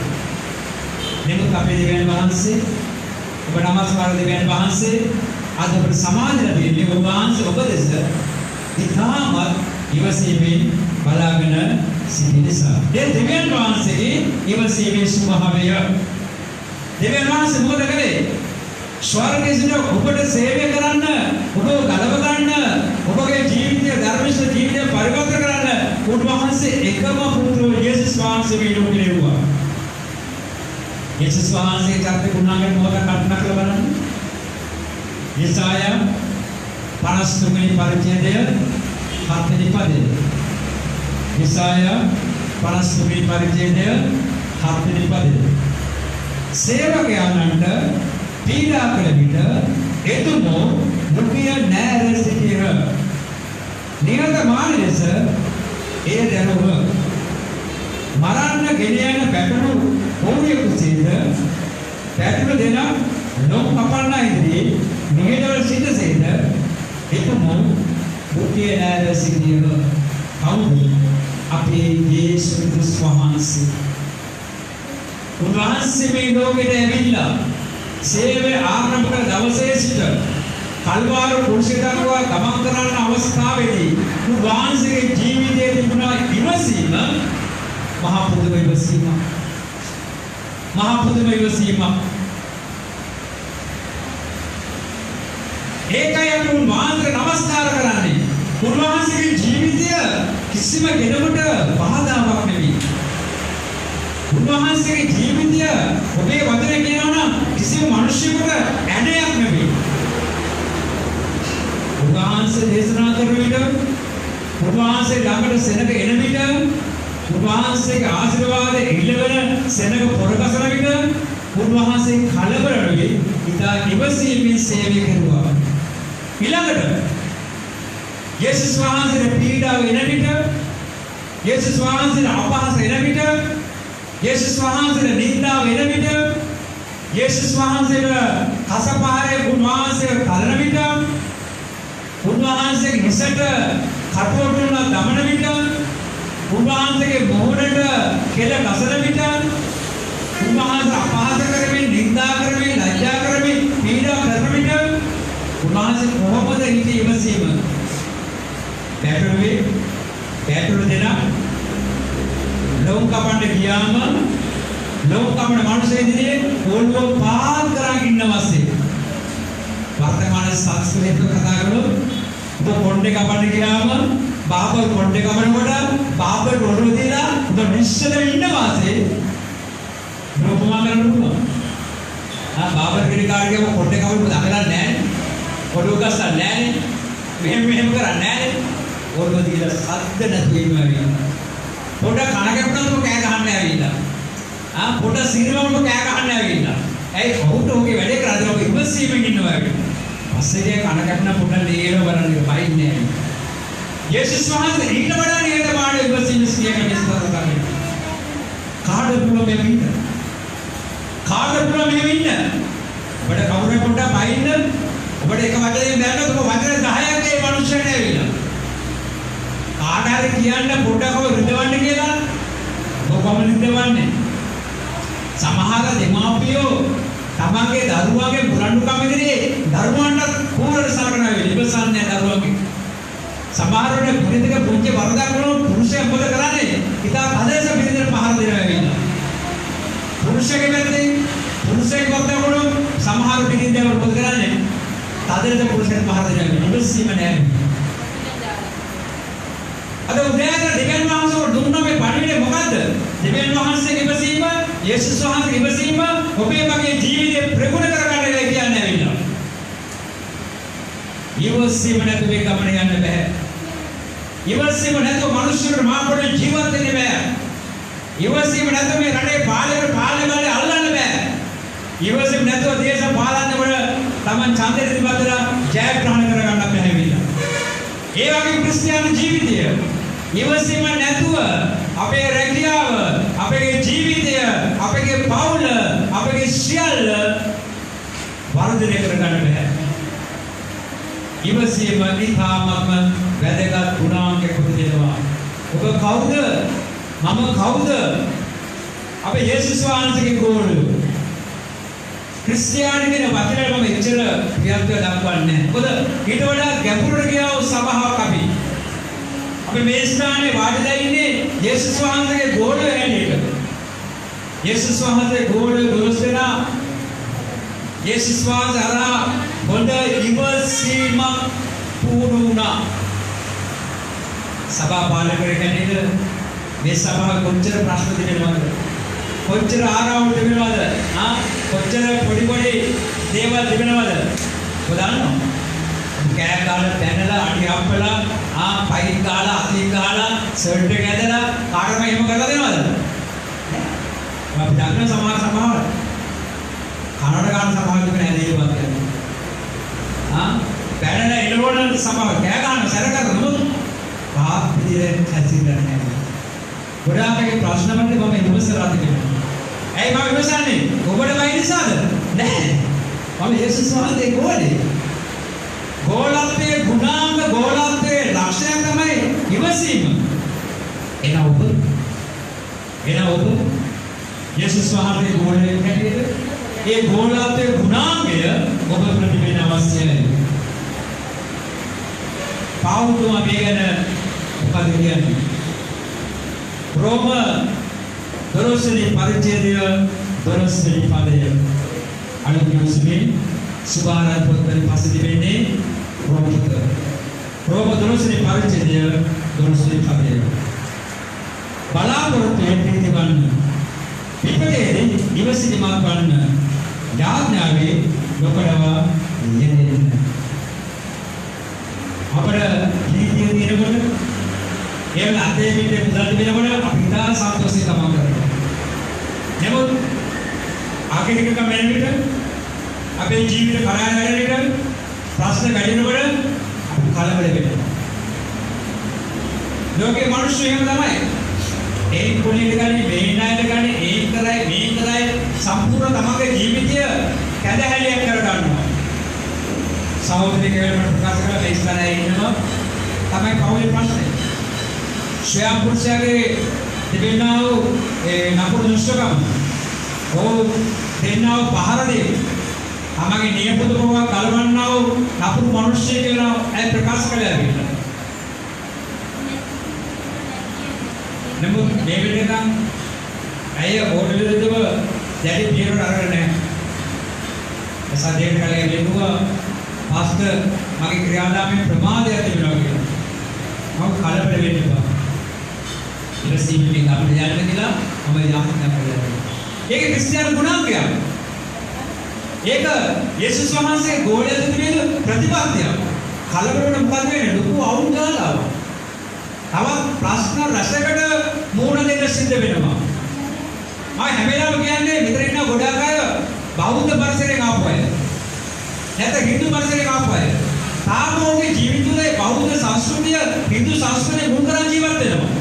නමුත් අපේ දෙවියන් වහන්සේ ඔබ නමස්කාර දෙවියන් වහන්සේ අද අපට සමාදලා දෙන්නේ ඔබ වහන්සේ ඔබ දෙස ඉතාමත් ඉවසීමෙන් බලාගෙන සිටින නිසා. ඒ දෙවියන් වහන්සේගේ ඉවසීමේ ස්වභාවය දෙවියන් වහන්සේ මොකද කළේ? ස්වර්ගයේ සිට ඔබට සේවය කරන්න, ඔබව ගලව ගන්න, ඔබගේ ජීවිතය ධර්මිෂ්ඨ ජීවිතය පරිවර්තන කරන්න උන්වහන්සේ එකම පුත්‍රව යේසුස් වහන්සේ මේ ලෝකෙට එවුවා. යේසුස් වහන්සේ චරිත ගුණාංග මොකක්ද කල්පනා කරලා බලන්න. යෙසායා 53 වෙනි පරිච්ඡේදය 7 වෙනි පදය. යෙසායා 53 වෙනි පරිච්ඡේදය 7 වෙනි පදය. සේවකයන්ට පීඩා කළ විට එතුමෝ දුකිය නැර සිටියහ. නිහතමානී ලෙස ඒ දැනුව මරන්න ගෙන යන පැටළු ඕවියෙකුසේද පැටළු දෙන ලොම් කපන්න ඉදිරියේ නිහඬව සිටසේද එතුමෝ දුකිය නැර සිටියහ. කවුද? අපේ යේසුස් වහන්සේ. උන්වහන්සේ මේ ලෝකෙට ඇවිල්ලා සේවය ආරම්භ කළ දවසේ සිට කල්වාර කුරුසෙදක්වා ගමන් කරන අවස්ථාවේදී උන්වහන්සේගේ ජීවිතයේ තිබුණා ඉවසීම මහා පුදුම ඉවසීම. මහා පුදුම ඉවසීම. ඒකයි අපි උන්වහන්සේට නමස්කාර කරන්නේ. උන්වහන්සේගේ ජීවිතය කිසිම කෙනෙකුට බාධාවක් නෙවෙයි. උන්වහන්සේගේ ජීවිතය ඔබේ වචනේ කියනවා නම් කිසිම මිනිසෙකුට ඇණයක් නෙවෙයි. උන්වහන්සේ දේශනා කරන විට උන්වහන්සේ ළඟට සෙනඟ එන විට උන්වහන්සේගේ ආශිර්වාද ඉල්ලගෙන සෙනඟ පොරකසන විට උන්වහන්සේ කලබල නොවි ඉතා ඉවසීමෙන් සේවය කරුවා. ඊළඟට යේසුස් වහන්සේගේ පීඩාව එන විට යේසුස් වහන්සේගේ අපහාස එන විට යේසුස් වහන්සේගේ නින්දාව එන විට යේසුස් වහන්සේගේ කසපාරේ උන්වහන්සේ කලන විට උන්වහන්සේගේ හිසට කටවටුන දමන විට උන්වහන්සේගේ මොහොතට කෙල ගසන විට උන්වහන්සේ අපහාස කරමින් නින්දා කරමින් ලැජ්ජා කරමින් පීඩා කරන විට උන්වහන්සේ කොහොමද හිතේ ඉවසීම? පැටළු දෙනා ලෝක කපන්න ගියාම ලෝක කපන මිනිස්සු ඉදිරියේ ඕල්වෝ පාත් කරන් ඉන්නවස්සේ වර්තමාන සංස්කෘතික කතා කරලා ඔබ කොණ්ඩේ කපන්න ගියාම බාබල් කොණ්ඩේ කපනකොට බාබල් රොඩු දීලා ඔබ නිශ්චල ඉන්නවාසේ රූපමා කරන්න පුළුවන්. බාබල් කෙනෙක්ගේ කොණ්ඩේ කපන්න දඟලන්නේ නැහැ. කොඩු ගස්සන්නේ නැහැ. මෙහෙම කරන්නේ නැහැ. ඕල්වෝ දීලා සද්ද නැති වෙනවා. පොඩ කන කැපුණාම කෑ ගහන්න ඇවිල්ලා. පොඩ සිරිවම කෑ ගහන්න ඇවිල්ලා. ඇයි කවුද ඔගේ වැඩේ කරන්නේ? ඔබ ඉවසීමෙන් ඉන්නවා ඇවිල්ලා. පස්සේ කන කැපුණා පොඩ ලේන බලන්නේ බයින්නේ. යේසුස් වහන්සේ ඊට වඩා නිහතමානීව ඉවසීම සියයක විස්තර කරන්නේ. කාඩ පුළුවන් මෙහෙම ඉන්න. කාඩ පුළුවන් මෙහෙම ඉන්න. ඔබට කවුරු පොඩ බයින්න. ඔබට එක වචනයෙන් බැලුවොත් ඔබ වචන 10ක් ඒ මනුස්සයට ඇවිල්ලා. කාටද කියන්න පොඩ්ඩක් ඔය රිදවන්න කියලා ඔබම රිදවන්නේ. සමහර දෙමාපියෝ තමන්ගේ දරුවාගේ මුරණ්ඩුකම ඉදිරියේ දරුවන්ට කෝරට සලකන වෙලාව ඉවසන්නේ දරුවගේ. සමහරවිට පුරිතක පුංචි වරදක් වුණොත් පුරුෂයා මොකද කරන්නේ? ඉතා කදේශ පිළිදෙන පහර දෙනවා වෙනවා. පුරුෂයාගේ පැත්තේ පුරුෂයෙක් වරදක් වුණොත් ඉතින් දැන් මොකද කරන්නේ? තදට පුරුෂයන් පහර දෙනවා. ඉවසීම නැහැ. අද උදෑසන දෙවියන් වහන්සේ දුන්නා මේ පණිවිඩය මොකද්ද? දෙවියන් වහන්සේගේ ඉවසීම, යේසුස් වහන්සේගේ ඉවසීම ඔබේ මගේ ජීවිතේ ප්‍රගුණ කරගන්න කියලා කියන්නේ ඇවිල්ලා. ඉවසීම නැතුව මේ ගමන යන්න බෑ. ඉවසීම නැතුව මිනිස්සුන්ට මාපොඩ ජීවත් වෙන්න බෑ. ඉවසීම නැතුව මේ රටේ පාලනය අල්ලන්න බෑ. ඉවසීම නැතුව දේශපාලන වල Taman ඡන්දෙ ඉදිරිපත්ලා ජයග්‍රහණ කරගන්න බෑ ඇවිල්ලා. ඒ වගේ ක්‍රිස්තියානි ජීවිතය ඉවසීම නැතුව අපේ රැකියාව, අපේ ජීවිතය, අපේ පවුල, අපේ සියල්ල වර්ධනය කරගන්න බෑ. ඉවසීම ඉතාමත්ම වැදගත් ගුණාංගයක් දෙනවා. ඔබ කවුද? මම කවුද? අපේ යේසුස් වහන්සේගේ ගෝලු. ක්‍රිස්තියානි කියන වචනේ මම එච්චර විද්‍යාත්මක දක්වන්නේ නැහැ. මොකද ඊට වඩා ගැඹුරට ගියා වූ සභාවක් අපි මේ ස්ථානයේ වාඩිලා ඉන්නේ යේසුස් වහන්සේගේ ගෝලු හැටියට. යේසුස් වහන්සේ ගෝලු 12 දෙනා යේසුස් වහන්සේ අරහා හොඳ ඉවසීම පුරුණා. සභා පාලකයෙක් හැටියට මේ සභාව කොච්චර ප්‍රශ්න තිබෙනවද? කොච්චර ආරවුල් තිබෙනවද? කොච්චර පොඩි දේවල් තිබෙනවද? ඔයාලනවා කෑ කාලා පැනලා අඩි අප්පලා පයින් කාලා අතින් කාලා සර්ට් එක ඇදලා කාටම එහෙම කරලා දෙනවද? අපි දන්න සමහර සභාවල කනඩ ගන්න සභාවල තිබෙන හැදීමක් කරනවා. පැනලා එළවන සභාව කෑ ගන්න සැර කරනොත් පාප විදියට හැසිරෙන්නේ නැහැ. ගොඩාක්ගේ ප්‍රශ්න වලට මම ඉවසලා තිබෙනවා. ඇයි මම ඉවසන්නේ? ඔබට බයි නිසාද? නැහැ. මම යේසුස් වහන්සේ ගෝලේ. ගෝලත්වයේ ගුණාංග ගෝලත්වයේ ලක්ෂණය තමයි ඉවසීම. එන ඔබ යේසුස් වහන්සේ ගෝලයේ හැටියට ඒ ගෝලත්වයේ ගුණාංගය ඔබ ප්‍රතිපදින්න අවශ්‍යයි. පාවුතුමා මේ ගැන මොකද කියන්නේ? රෝම 12 වෙනි පරිච්ඡේදය 12 වෙනි පදය අනුගමනයේ සුභාරත් පොතේ පස්සේ තිබෙන්නේ රෝම 12 වෙනි පරිච්ඡේදය 12 වෙනි පදය බලාපොරොත්තු වෙන්නේ වන්න පිටේදී ඉවසිලිමත් වන්න යාඥාවේ නොකඩවා යෙදෙන්න අපේ ජීවිතයේ දිනවල එහෙම අතේ පිටේ මුදල් දෙනකොට අපි ඉතා සතුටුයි තමයි කරන්නේ. නමුත් ආකේනික කමෙන්ට් අපේ ජීවිත කරාය වැඩේට ප්‍රශ්න වැඩිනකොට අපි කලබල වෙනවා. ලෝකේ මිනිස්සු එහෙම තමයි. ඒ පොලිට ගන්නේ මේ ණයට ගන්නේ ඒ කරයි මේ කරයි සම්පූර්ණ තමගේ ජීවිතය කැදහැලියක් කර ගන්නවා. සහෝදරිය කෙනෙක් ප්‍රකාශ කරලා මේ ස්ථානයේ ඉන්නවා තමයි පෞලේ ප්‍රශ්නේ. ස්වයං පුරුෂයාගේ තිබෙනා වූ ඒ නපුරු දුෂ්කම් දෙන්නා වූ පහර දෙයි. තමගේ නියපොතුමව කලවන්නා වූ නපුරු මිනිස්සෙක් කියලා ඒ ප්‍රකාශ කළා කියලා. නමුත් මේ වෙලෙකම් අය ඕඩ විරුද්ධව දැඩි පියවර අරගෙන නැහැ. සාදේට කලේ ලැබුවා පාස්ටර් මගේ ක්‍රියාදාමයේ ප්‍රමාදයක් තිබුණා කියලා. මම කලබල වෙන්න එපා. ඉවසීමෙන් අපිට යන්න කියලා මම යාඥා කළා. ඒක ක්‍රිස්තියානි ගුණාංගයක්. ඒක යේසුස් වහන්සේ ගෝලයට තිබෙන ප්‍රතිපත්තියක්. කලබල වෙන මොකද වෙන්නේ? ලොකු අවුල් ගාලා. තවත් ප්‍රශ්න රසකට මූණ දෙන්න සිද්ධ වෙනවා. මම හැම වෙලාවෙම කියන්නේ මෙතන ඉන්න ගොඩාක් අය බෞද්ධ පරිසරයෙන් ආපු අය. නැත්නම් හින්දු පරිසරයෙන් ආපු අය. තාම ඔහුගේ ජීවිතයේ බෞද්ධ සංස්කෘතිය හින්දු සංස්කෘතිය මුල් කරන් ජීවත් වෙනවා.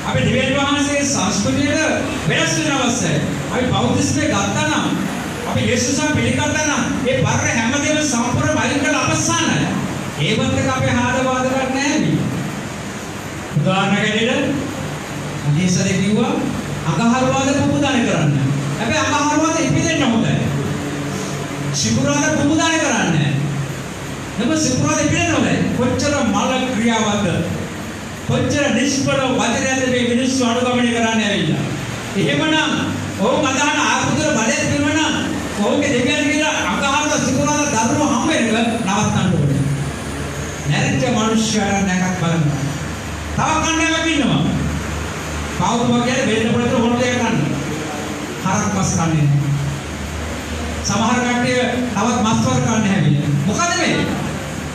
අපි දෙවියන් වහන්සේගේ සංස්කෘතියට වෙනස් වෙන අවශ්‍යයි. අපි බෞද්ධිස්මේ ගත්තා නම් අපි යේසුස් වහන්සේ පිළිගත්තා නම් ඒ පරණ හැමදේම සම්පූර්ණ වලින් කරලා අවසానයි. ඒවත් එක අපි ආදවාද කරන්නේ නැහැ මේ. උදාහරණයකට අදීසරේ කිව්වා අඟහරුවාද පුපුදාන කරන්න. හැබැයි අඟහරුවාද ඉපදෙන්න හොඳයි. සිකුරාද පුපුදාන කරන්නේ. නම සිකුරාද ඉපදෙන්න හොඳයි. කොච්චර මල ක්‍රියාවක්ද? කොච්චර නිෂ්පල වචනයක්ද මේ මිනිස්සු අනුගමනය කරන්නේ ඇවිල්ලා. එහෙමනම් ඔවුන් අදහන ආපුදුර බලය තිබුණා නම් ඔවුන්ගේ දෙවියන් කියලා අඟහරුවා සිකුරාදා දරුවෝ හම්බ වෙනක නවත්තන්න ඕනේ. නැරිච්ච මිනිස්සුන්ට නැකත් බලන්න. තව කන්නයක් ඉන්නවා. කවුරුම කියන්නේ වෙන්න පොළට හොර දෙයක් ගන්න. හරක් මස් කන්නේ. සමහර කට්ටිය තවත් මස් වර්ග කන්නේ හැවිලා. මොකද මේ?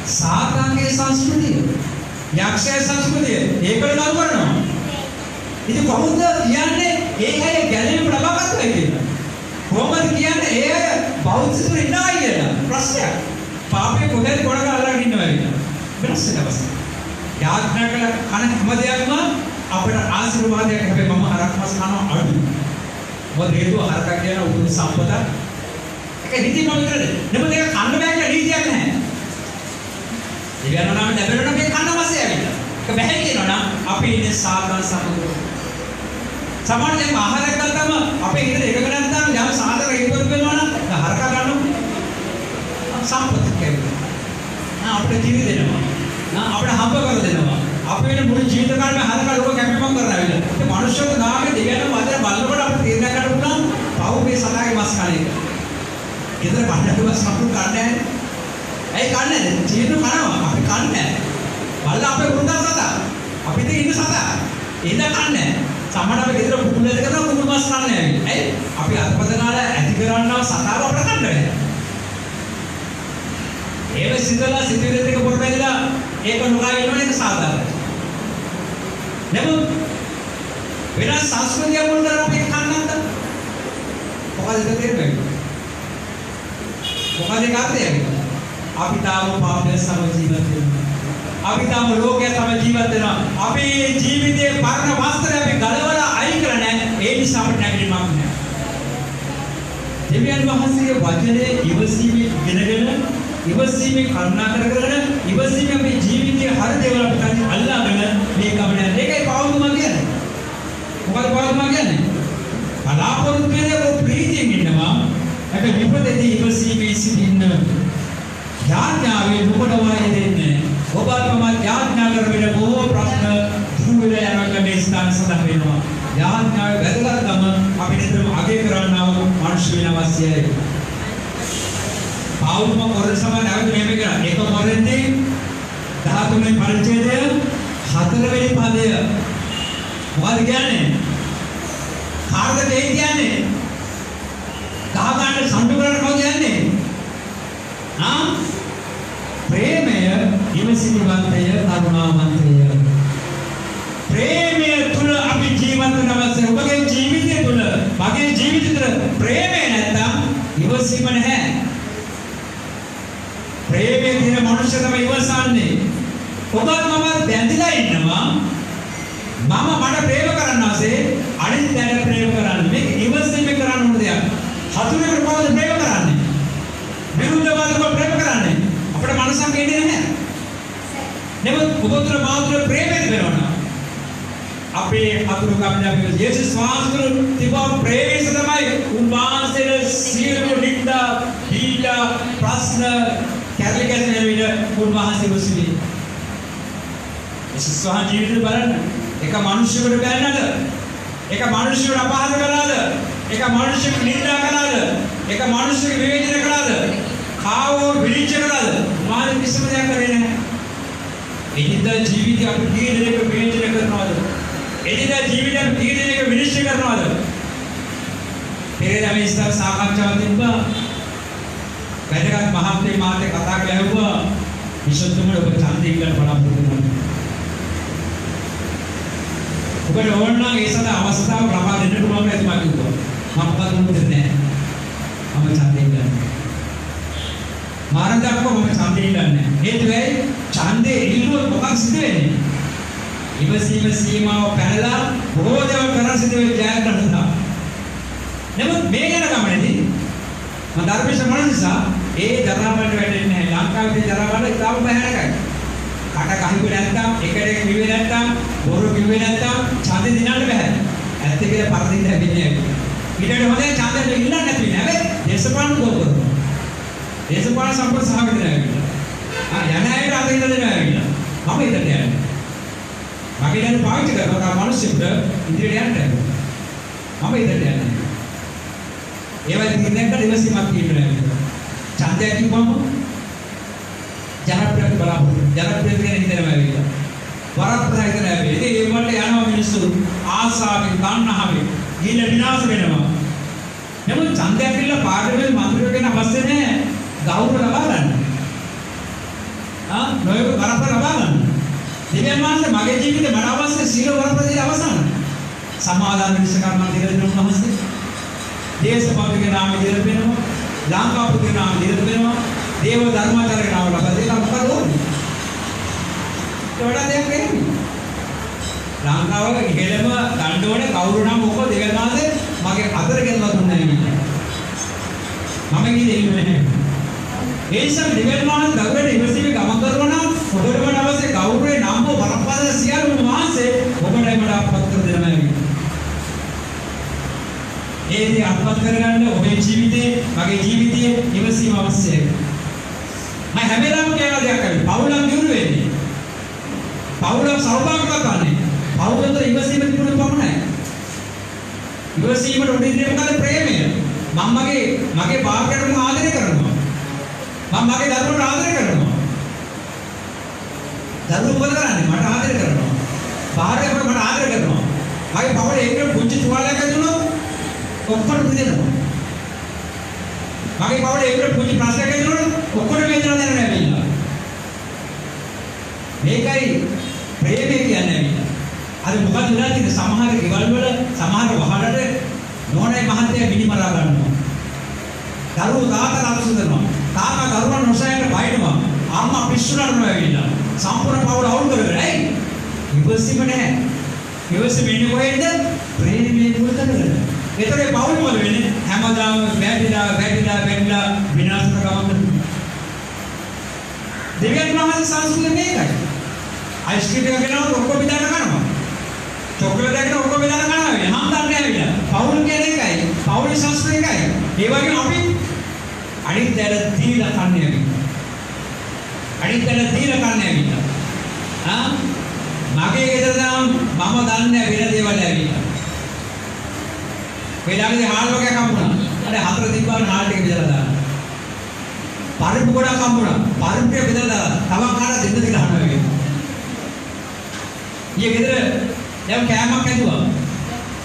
සාතාන්ගේ සංස්කෘතිය. යක්ෂයේ සංස්කෘතිය. ඒකල නඩු කරනවා. ඉතින් කොහොමද කියන්නේ ඒ අය ගැලවීම ලබා ගන්නවයි කියලා? කොහොමද කියන්නේ ඒ අය බෞද්ධ ඉන්නවා කියලා? ප්‍රශ්නයක්. පාපේ කොහෙද ගොඩ ගහලා ඉන්නවා කියලා. වෙනස් වෙනවස්. යාඥා කළ කන හැම දෙයක්ම අපට ආශිර්වාදයක්. හැබැයි මම හරක් මස් කනවා අඩු. මොකද හේතුව හරකක් කියන උතුම් සම්පත. ඒක නිදි මොකටද? නෙමෙයි ඒක කන්න බෑ කියලා නීතියක් නැහැ. ඉතින් නම් ලැබෙනවා මේ කන්න මාසේ ඇවිල්ලා. ඒක බෑ කියනවා නම් අපි ඉන්නේ සාධන සමග. සමහරවිට ආහාරයක් ගත්තම අපේ හිතේ එකක නැත්නම් යම් සාධක හේතුවක් වෙනවා නම් හරක ගන්නවා. සම්පත කියන්නේ. අපිට ජීවිත දෙනවා. අපිට හම්බ කර දෙනවා. අපේ මුළු ජීවිත කාලෙම හරක ලෝක කැපීමක් කරලා ආවිලා. ඒ මනුෂ්‍යක නාමයේ දෙවියන් මතර බලනකොට අපිට තීරණය කරන්න පුළුවන් පවුගේ සතාගේ මස් කන එක. ඊතර බණ්ඩට මස් කපුරු කන්නේ නැහැ. ඇයි කන්නේ නැහැ? ජීවිත කනවා. අපි කන්නේ නැහැ. බල්ලා අපේ වෘන්දා සතා. අපි ඉතින් ඉන්න සතා. ඉන්න කන්නේ නැහැ. සමහර අපි ගෙදර කුකුලෙද කරනවා කුකුල් මස් කන්නේ නැහැ. ඇයි? අපි අත්පදනාල ඇති කරනවා සතාව අපිට කන්න බැහැ. ඒව සිතලා සිතවිලි දෙක පොර බැඳලා ඒක නොකා ඉන්නවනේ ඒක සාධාරණයි. නමුත් වෙනස් සංස්කෘතිය මුල් කරලා අපි කන්නත් මොකද ඒක තේරෙන්නේ? මොකද ඒක අර්ථය? අපි තාම පාපය සම ජීවත් වෙනවා. අපි තාම ලෝකයේ සම ජීවත් වෙනවා. අපේ ජීවිතයේ පරණ වස්ත්‍රය අපි ගලවලා අයින් කරලා නැහැ. ඒ නිසා අපිට නැගීමක් නැහැ. දෙවියන් වහන්සේගේ වචනේ ඉවසීමේ ඉගෙනගෙන ඉවසීමේ කරුණා කරගෙන ඉවසීමේ අපේ ජීවිතයේ හර දේවල් අපිට අල්ලාගෙන මේ ගමන යන එකයි පවුතුමා කියන්නේ. මොකද පවුතුමා කියන්නේ? බලාපොරොත්තු වෙන්නේ ප්‍රීතියෙන් ඉන්නවා. ඒක විපතේදී ඉවසීමේ සිටින්න. යාඥාවේ දුකඩවා දෙන්නේ. ඔබතුම යාඥා කරගෙන බොහෝ ප්‍රශ්න දුර යනවා මේ ස්ථාන සඳහන් වෙනවා. යාඥාවේ වැදගත්කම අපි නිතරම අගය කරන්නා වූ මිනිස්සු වෙන අවශ්‍යයි. පාවුම කොරේ සමාන නැවත මෙහෙම කරා. ඒක මොරෙන්දී 13 වෙනි පරිච්ඡේදය 4 වෙනි පදය. මොකද කියන්නේ? කාර්ද දෙය කියන්නේ? ගහ ගන්න සම්ඩු කරන්න කවුද යන්නේ? ප්‍රේමය ඉවසිලිවන්තය කරුණාවන්තය. ප්‍රේමය තුල අපි ජීවත් වෙනවසේ ඔබගේ ජීවිතය තුල මගේ ජීවිතය තුල ප්‍රේමය නැත්තම් ඉවසීම නැහැ. ප්‍රේමයේ තියෙන මනුෂ්‍ය තමයි ඉවසන්නේ. ඔබත් මම බැඳිලා ඉන්නවා. මම මට ප්‍රේම කරනවාසේ අනිත් දැන ප්‍රේම කරන්න. මේක ඉවසීමේ කරන්න ඕන දෙයක්. හතුරෙකුට කොහොමද ප්‍රේම කරන්නේ? විරුද්ධවාදීව ප්‍රේම කරන්නේ. අපේ මනසක් එන්නේ නැහැ. නමුත් ඔබතුල මාතුල ප්‍රේමයෙන් වෙනවා. අපේ හතුරු කම්යම් යේසුස් වහන්සේ තිබා ප්‍රේමයෙන් තමයි උන්වහන්සේට සියලු නින්දා, පීඩා, ප්‍රශ්න කැරලිකැසෙන විට උන්වහන්සේ වුසිලි. යේසුස් වහන්සේ ජීවිතේ බලන්න. එක මිනිසෙකුට බැන්නද? එක මිනිසෙකුට අපහාස කළාද? එක මිනිසෙකුට නින්දා කළාද? එක මිනිසෙකුට විවේචනය කළාද? කාවෝ විලිච්ඡ කළාද? මාන කිසිම දෙයක් කරේ නැහැ. එදිනදා ජීවිතය අපි කීදෙනෙක් විවේචනය කරනවද? එදිනදා ජීවිතය අපි කීදෙනෙක් විනිශ්චය කරනවද? පෙරේද මේ ස්ථාන සාකච්ඡාවක් තිබ්බා. වැදගත් මහත්මේ මාතේ කතා කළා විශේෂයෙන්ම ඔබ ඡන්දයෙන් ගන්න බලාපොරොත්තු වෙනවා. ඔබට ඕන නම් ඒ සඳහා අවස්ථාවක් ලබා දෙන්න පුළුවන් කියලා මම කිව්වා. මම කවුරුත් දෙන්නේ නැහැ. මම ඡන්දයෙන් ගන්න. මාරදක්ව මම ඡන්දයෙන් ගන්න. හේතුවයි ඡන්දේ ඉල්ලුවොත් මොකක්ද සිදු වෙන්නේ? ඉවසීම සීමාව පැනලා බොහෝ දේවල් කරන සිදු වෙයි ජයග්‍රහණය. නමුත් මේ ගැන ගමනේදී මම ධර්මයේ මොනවාද ඒ ජරාවට වැටෙන්නේ නැහැ. ලංකාවේ ජරාවට ඉතාම බහැරකයි. කට කහිපු නැත්තම් එකට කිව්වේ නැත්තම් බොරු කිව්වේ නැත්තම් ඡන්දෙ දිනන්න බෑ. ඇත්ත කියලා පරදින්න හැදෙන්නේ නැහැ. ඊට හොඳයි ඡන්දෙ ඉල්ලන්න නැති වෙන්නේ. හැබැයි දේශපාලන ගොඩ. දේශපාලන සම්පූර්ණ සහගත නැහැ. යන අයට අත ඉඳලා දෙනවා. මම ඉඳලා යන්නේ. මගේ දැන් පාවිච්චි කරනවා මිනිස්සුන්ට ඉදිරියට යන්න. මම ඉඳලා යන්නේ. ඒවයි තීරණයකට ඉවසීමක් තියෙනවා. ඡන්දයක් කිව්වම ජනප්‍රිය බලාපොරොත්තු ජනප්‍රිය කියන හිතේම ඇවිල්ලා. වරප්‍රසාද හිතේම ඇවිල්ලා. ඉතින් ඒ වලට යනවා මිනිස්සු ආසාවෙන් තණ්හාවෙන් ගිල විනාශ වෙනවා. නමුත් ඡන්දයක් කියලා පාර්ලිමේන්තු මන්ත්‍රීවරු කියන අවශ්‍ය නැහැ. ගෞරව ලබා ගන්න. නොයක වරප්‍රසාද ලබා ගන්න. දෙවියන් වහන්සේ මගේ ජීවිතේ මට අවශ්‍ය සීල වරප්‍රසාද අවසන්. සමාදාන විශ්වකර්ම දිරදිනුම් වහන්සේ දේශපාලනික නාම දිරද වෙනවා. ලංකාපුගේ නාම දිරද වෙනවා. දේව ධර්මාචාර්යගේ නාම ලබා දෙන්න මොකද ඕනේ? ඒකට දෙයක් වෙන්නේ. ලංකාවක ඉහෙළම ගන්න ඕනේ කවුරු නම් මොකද දෙවියන් වහන්සේ මගේ අතර ගෙනලා දුන්නේ නැහැ. මම කියන්නේ නැහැ. ඒ නිසා දෙවියන් වහන්සේ දරුවට ඉවසීමේ ගමන් කරනවා නම් ඔබට අවශ්‍ය ගෞරවයේ නාම වරප්‍රසාද සියලුම වහන්සේ ඔබට මට අපත් කර දෙනවා. ඒ දේ අත්පත් කරගන්න ඔබේ ජීවිතේ මගේ ජීවිතයේ ඉවසීම අවශ්‍යයි. මම හැම වෙලාවෙම කියන දෙයක් අර පවුලක් දියුණු වෙන්නේ. පවුලක් සෞභාග්‍යවත් වන්නේ. පවුලතර ඉවසීම තිබුණ පමණයි. ඉවසීමට උඩින්නේ මොකද ප්‍රේමය. මම මගේ භාර්යාවට මම ආදරය කරනවා. මම මගේ දරුවන්ට ආදරය කරනවා. දරුවෝ මොකද කරන්නේ? මට ආදරය කරනවා. භාර්යාව මට ආදරය කරනවා. මගේ පවුලේ එක්ක පුංචි තුවාලයක් ඇතුණොත් ඔක්කොම දෙනවා. මගේ පවුලේ එක්ක පුංචි ප්‍රශ්නයක් ඇතුණොත් ඔක්කොම වේදනාව දැනෙනවා ඇවිල්ලා. මේකයි ප්‍රේමය කියන්නේ. අර මොකද වෙලා තියෙන්නේ සමහර ගෙවල් වල සමහර වහලට නෝනයි මහත්තයා මිනිමරා ගන්නවා. දරුවෝ තාත්තා රසුදනවා. තාත්තා දරුවන් නොසෑහෙන බයිනවා. අම්මා පිස්සුනනවා ඇවිල්ලා. සම්පූර්ණ පවුල අවුල් කරගෙන ඇයි? ඉවසීම නැහැ. ඉවසීම ඉන්නේ කොහෙන්ද? ප්‍රේමයේ මුල කරගෙන. ඒතරේ පවුල මොකද වෙන්නේ? හැමදාම වැටිලා විනාශ කරගන්න. දෙවියන් වහන්සේ සංස්කෘතිය මේකයි. අයිස්ක්‍රීම් එක ගෙනවොත් ඔක්කොම බෙදාන කනවා. චොක්ලට් එකකට ඔක්කොම බෙදාන කනවා. හම් දන්නේ ඇවිල්ලා. පවුල් කියන්නේ ඒකයි. පවුල් සංස්කෘතිය ඒකයි. ඒ වගේම අපි අනිත්‍යද දීලා කන්නේ ඇවිල්ලා. අනිත්‍යද දීලා කන්නේ ඇවිල්ලා. මගේ ගෙදර නම් මම දන්නේ වෙන දේවල් ඇවිල්ලා. වෙලාවේදී හාල් වගේ කම්බුණා. අර හතර තිබ්බාම හාල් ටික බෙදලා දාන්න. පරිප්පු ගොඩක් කම්බුණා. පරිප්පු ටික බෙදලා දාලා තවක් කාලා දෙන්න දිලා අහනවා වගේ. ඊයේ ගෙදර දැන් කෑමක් ඇදුවා.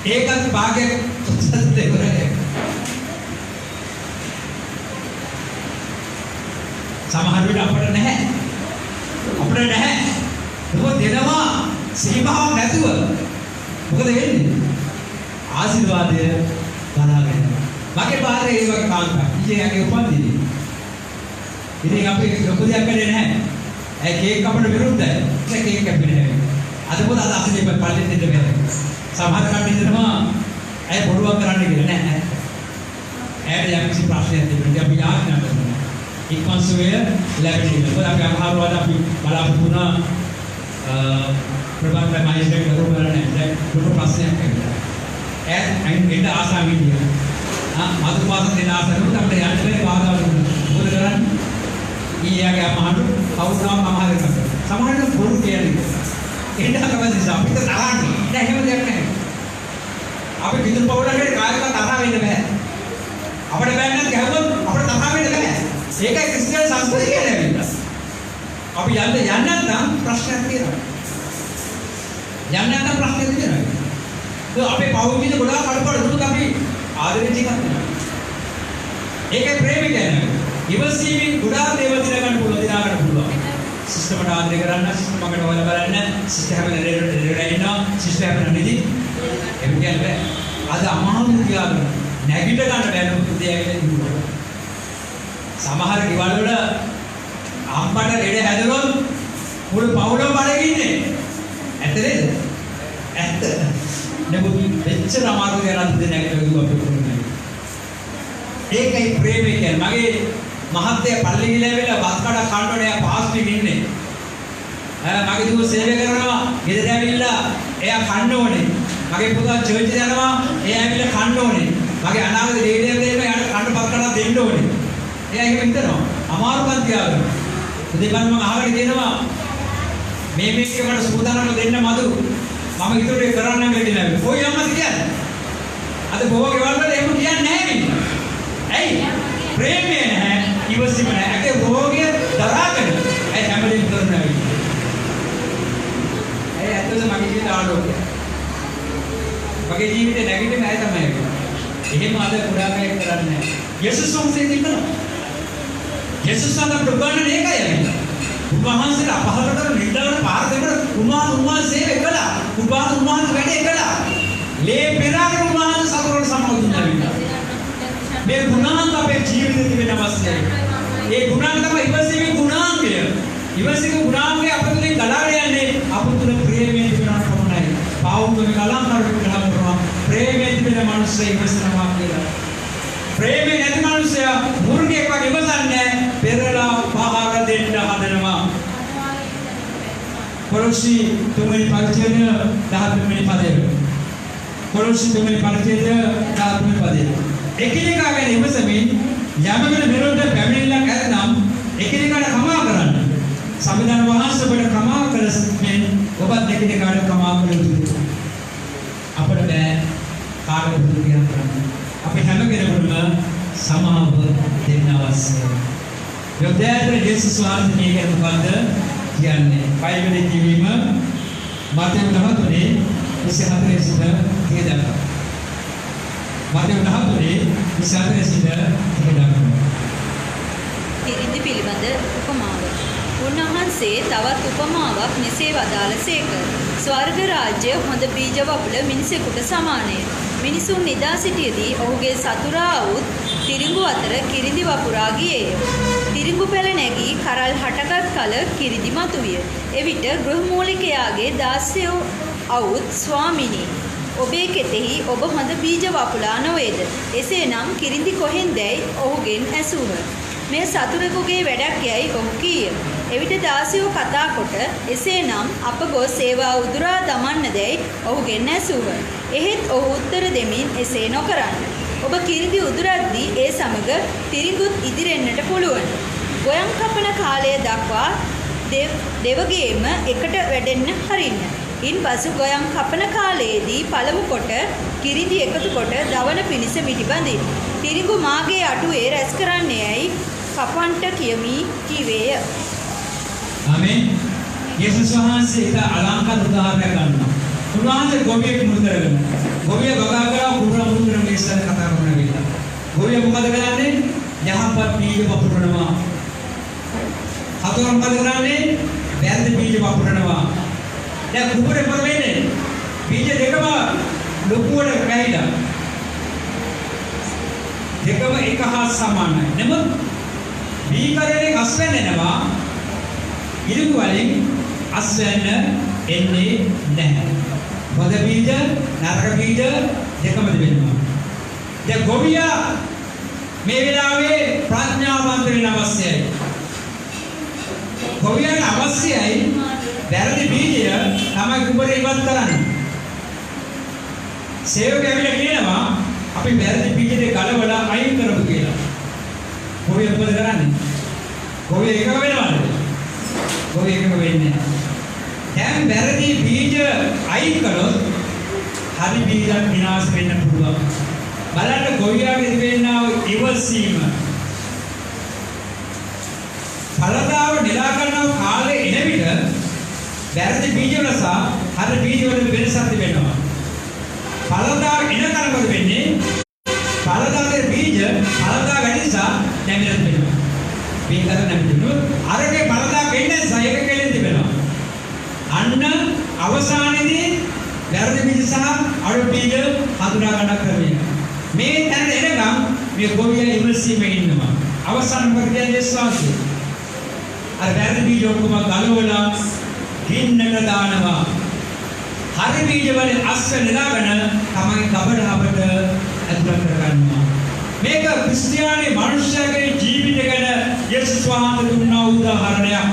ඒකත් භාගයක් දෙකරේ. සමහර විට අපිට නැහැ. ඒක දෙනවා සීමාවක් නැතුව. මොකද වෙන්නේ? ආශිර්වාදය බලාගෙන. මගේ පාරේ ඒ වගේ කාන්තා. ඊයේ යගේ උපන්දිනේ. ඉතින් අපි ලොකු දෙයක් කරේ නැහැ. ඒ කේක් කපන්න විරුද්ධයි. ඒක කේක් කැපෙන්නේ නැහැ. අද පොත අද අසලේ පල්ලෙන් දෙන්න බැහැ. සමහර කට්ටිය දෙනවා ඇයි බොරුවක් කරන්න කියලා නෑ. ඇයට යම් කිසි ප්‍රශ්නයක් තිබුණා. අපි ආඥා කරනවා. ඉක්මන්සුවේ ලැබෙන්නේ. මොකද අපි අහවලුවාද අපි බලාපොරොත්තු වුණා ප්‍රබන්ධ මහේස්ත්‍රාත් කරු කරන්නේ. දැන් දුක ප්‍රශ්නයක් ඇවිල්ලා. එන්න ආසාව විදිය. මధుපාත දෙන ආසාවෙන් අපිට යන්න බැරි බාධා වුණා. මොකද කරන්නේ? ඊයාගේ අමහරු කවුරුනම් අමහර කරනවා. සමහරවිට බොරු කියන්නේ. එන්න කවදාද අපිට තරහන්නේ. දැන් එහෙම දෙයක් නැහැ. අපි විදුල් පවුලකට කායක තරහ වෙන්න බෑ. අපිට බෑ නම් ගැහුවොත් අපිට තරහ වෙන්න බෑ. ඒකයි ක්‍රිස්තියානි සංස්කෘතිය කියන්නේ. අපි යන්න නැත්නම් ප්‍රශ්නයක් තියෙනවා. යන්න නැත්නම් ප්‍රශ්නයක් තියෙනවා. අපේ පෞද්ගලික ගොඩාක් අඩපාඩු දුන්නත් අපි ආදරේ ටිකක් වෙනවා. ඒකයි ප්‍රේම කියන්නේ. ඉවසීමෙන් ගොඩාක් දේවල් දිනා ගන්න පුළුවන්. සිස්ටමට ආදරය කරන්න, සිස්ටමකට හොයලා බලන්න, සිස්ටම් එක රෙඩිලා සිස්ටම් එක නැති. ඒක කියන්නේ අද අමාරු කියලා නැගිට ගන්න බැරි පුතේ ඇවිල්ලා. සමහර ගෙවල් වල අම්මට ලෙඩ හැදෙනොත් මුළු පවුලම බඩගින්නේ ඉන්නේ. ඇත්ත නේද? ඇත්ත. නමුත් මෙච්චර අමාරු කරලා දෙන්නේ නැහැ කියලා අපි කියන්නේ. ඒකයි ප්‍රේමය කියන්නේ. මගේ මහත්තයා පල්ලි ගිහලා වෙලා බස් කඩ කන්නෝනේ පාස්ටික් ඉන්නේ. මගේ දුව සේවය කරනවා ගෙදර ඇවිල්ලා එයා කන්න ඕනේ. මගේ පුතා චර්ච් යනවා එයා ඇවිල්ලා කන්න ඕනේ. මගේ අනාගත ලේඩියක් දෙන්න යාට කන්න බස් කඩක් දෙන්න ඕනේ. එයා එහෙම හිතනවා. අමාරුකම් තියාගෙන. උදේපන් මම අහගෙන දෙනවා මේ මේක මට සූදානම්ව දෙන්න මදු. මම ඉතුරු කරන්නම් කියලා. කොයි අම්මද කියන්නේ? අද බොහෝ ගෙවල් වල එහෙම කියන්නේ නැහැ නේ. ඇයි? ප්‍රේමය නැහැ, ඉවසීම නැහැ. ඒකේ රෝගය දරාගෙන ඇයි හැමදේම කරනවා. ඇයි ඇත්තද මගේ ජීවිත ආලෝකය. මගේ ජීවිතේ නැගිටින අය තමයි ඒක. එහෙම අද පුරාමයක් කරන්නේ නැහැ. යේසුස් වහන්සේ කියනවා. යේසුස් වහන්සේ ප්‍රබෝධන ඒකයි. උන්වහන්සේට අපහාස කරන නින්දාවට පාර දෙන්න උන්වහන්සේ එකලා. උන්වහන්සේ වැඩේ එකලා. ලේ පෙරාගෙන උන්වහන්සේ සතරවල සමාවුනා. මේ ගුණාංග අපේ ජීවිතේ තිබෙන අවශ්‍යයි. ඒ ගුණාංග තමයි ඉවසීමේ ගුණාංගය. ඉවසීමේ ගුණාංගය අපතුලින් ගලාගෙන යන්නේ අපතුල ප්‍රේමයෙන් තිබෙනාට පමණයි. පාවුන්ගේ අලංකාර විග්‍රහ කරනවා. ප්‍රේමයෙන් තිබෙන මිනිස්සු ඉවසනවා කියලා. ප්‍රේමයෙන් නැති මිනිස්සයා මුර්ගෙක් වගේ ඉවසන්නේ පෙරලා පහර දෙන්න හදනවා. කොලොසි 3 පරිච්ඡේදය 13 වෙනි පදය. කොලොසි 3 පරිච්ඡේදය 13 වෙනි පදය. එකිනෙකා ගැන ඉවසමින් යමකට විරුද්ධ පැමිණිල්ලක් ඇතනම් එකිනෙකාට කමා කරන්න. සම්විධාන වහන්සේ ඔබට කමා කළසෙන් ඔබත් එකිනෙකාට කමා කළ යුතුයි. අපිට බෑ කාටවත් කියන්න කරන්න. අපි හැම කෙනෙකුටම සමාව දෙන්න අවශ්‍යයි. යොදෑතර යේසුස් වහන්සේ මේක මොකද්ද කියන්නේ? බයිබලයේ කියවීම මතෙව් 13:24 සිට 30 දක්වා. මතෙව් 13:24 සිට 30 දක්වා. කිරිඳි පිළිබඳ උපමාව. උන්වහන්සේ තවත් උපමාවක් මෙසේ වදාළසේක. ස්වර්ග රාජ්‍ය හොඳ බීජ වපුල මිනිසෙකුට සමානය. මිනිසුන් නිදා සිටියේදී ඔහුගේ සතුරා වූත් තිරිඟු අතර කිරිඳි වපුරා ගියේය. තිරිඟු පැල නැගී කරල් හටගත් කල කිරිඳි මතුවිය. එවිට ගෘහමූලිකයාගේ දාස්‍යෝ අවුත් ස්වාමිනී ඔබේ කෙතෙහි ඔබ හොඳ බීජ වපුලා නොවේද? එසේනම් කිරිඳි කොහෙන්දැයි ඔහුගෙන් ඇසූහ. මේ සතුරෙකුගේ වැඩක් යයි ඔහු කීය. එවිට දාසියෝ කතා කොට එසේනම් අප ගොස් ඒවා උදුරා දමන්නදැයි ඔහුගෙන් ඇසූහ. එහෙත් ඔහු උත්තර දෙමින් එසේ නොකරන්න. ඔබ කිරිඳි උදුරද්දී ඒ සමග තිරිඟුත් ඉදිරෙන්නට පුළුවන්. ගොයම් කපන කාලය දක්වා දෙවගේම එකට වැඩෙන්න හරින්න. ඉන්පසු ගොයම් කපන කාලයේදී පළමු කොට කිරිඳි එකතු කොට දවන පිණිස මිටි බඳින්. තිරිඟු මාගේ අටුවේ රැස් කරන්නේයයි කපන්ට කියමි කීවේය. ආමෙන්. යේසුස් වහන්සේ ඒක අලංකාර උදාහරණයක් ගන්නවා. උන්වහන්සේ ගොවියෙක් මුල් කරගෙන. ගොවිය ගගා කරා කුරුණ මුල් කරන මේසෙන් කතා කරන වෙලාව. ගොවිය මොකද කරන්නේ? යහපත් බීජ වපුරනවා. හතර මොකද කරන්නේ? වැරදි බීජ වපුරනවා. දැන් කුපුරේ මොකද වෙන්නේ? බීජ දෙකම ලොකුවට වැහිලා. දෙකම එක හා සමානයි. නමුත් බීකරේ අස්වැන්නේනවා. ඉරුඟු වලින් අස්වැන්න එන්නේ නැහැ. හොඳ බීජ, නරක බීජ දෙකම දෙන්නවා. දැන් ගොවියා මේ වෙලාවේ ප්‍රඥාවන්ත වෙන්න අවශ්‍යයි. ගොවියාට අවශ්‍යයි වැරදි බීජය තමයි කුඹරේ ඉවත් කරන්න. සේවක ඇවිල්ලා කියනවා අපි වැරදි බීජ දෙක ගලවලා අයින් කරමු කියලා. ගොවියා මොකද කරන්නේ? ගොවියා එකක වෙනවද? ගොවියා එකක වෙන්නේ නැහැ. දැන් වැරදි බීජ අයින් කළොත් හරි බීජයක් විනාශ වෙන්න පුළුවන්. බලන්න ගොවියාගේ තිබෙනා ඉවසීම. ඵලදාව නෙලා ගන්නව කාලේ එන විට වැරදි බීජ වල සහ හරි බීජ වල වෙනසක් තිබෙනවා. ඵලදාව එන කරවල වෙන්නේ ඵලදාගේ බීජ ඵලදා වැඩි නිසා නැමිලා තිබෙනවා. බීජ නැමිලා අරගේ ඵලදා වෙන්නේ නිසා එක කෙලෙන් තිබෙනවා. අන්න අවසානයේදී වැරදි බීජ සහ අඩු බීජ හඳුනා ගන්න ක්‍රමය. මේ තැන එනකම් මේ ගොවියා ඉවසීමේ ඉන්නවා. අවසාන ප්‍රතික්‍රියාවේ විශ්වාසය. අර වැරදි බීජ ඔක්කොම ගලවලා ගින්නට දානවා. හරි බීජ වල අස්ස නෙලාගෙන තමයි කබඩාවට ඇතුළත් කරගන්නවා. මේක ක්‍රිස්තියානි මනුෂ්‍යයාගේ ජීවිතය ගැන යේසුස් වහන්සේ දුන්නා උදාහරණයක්.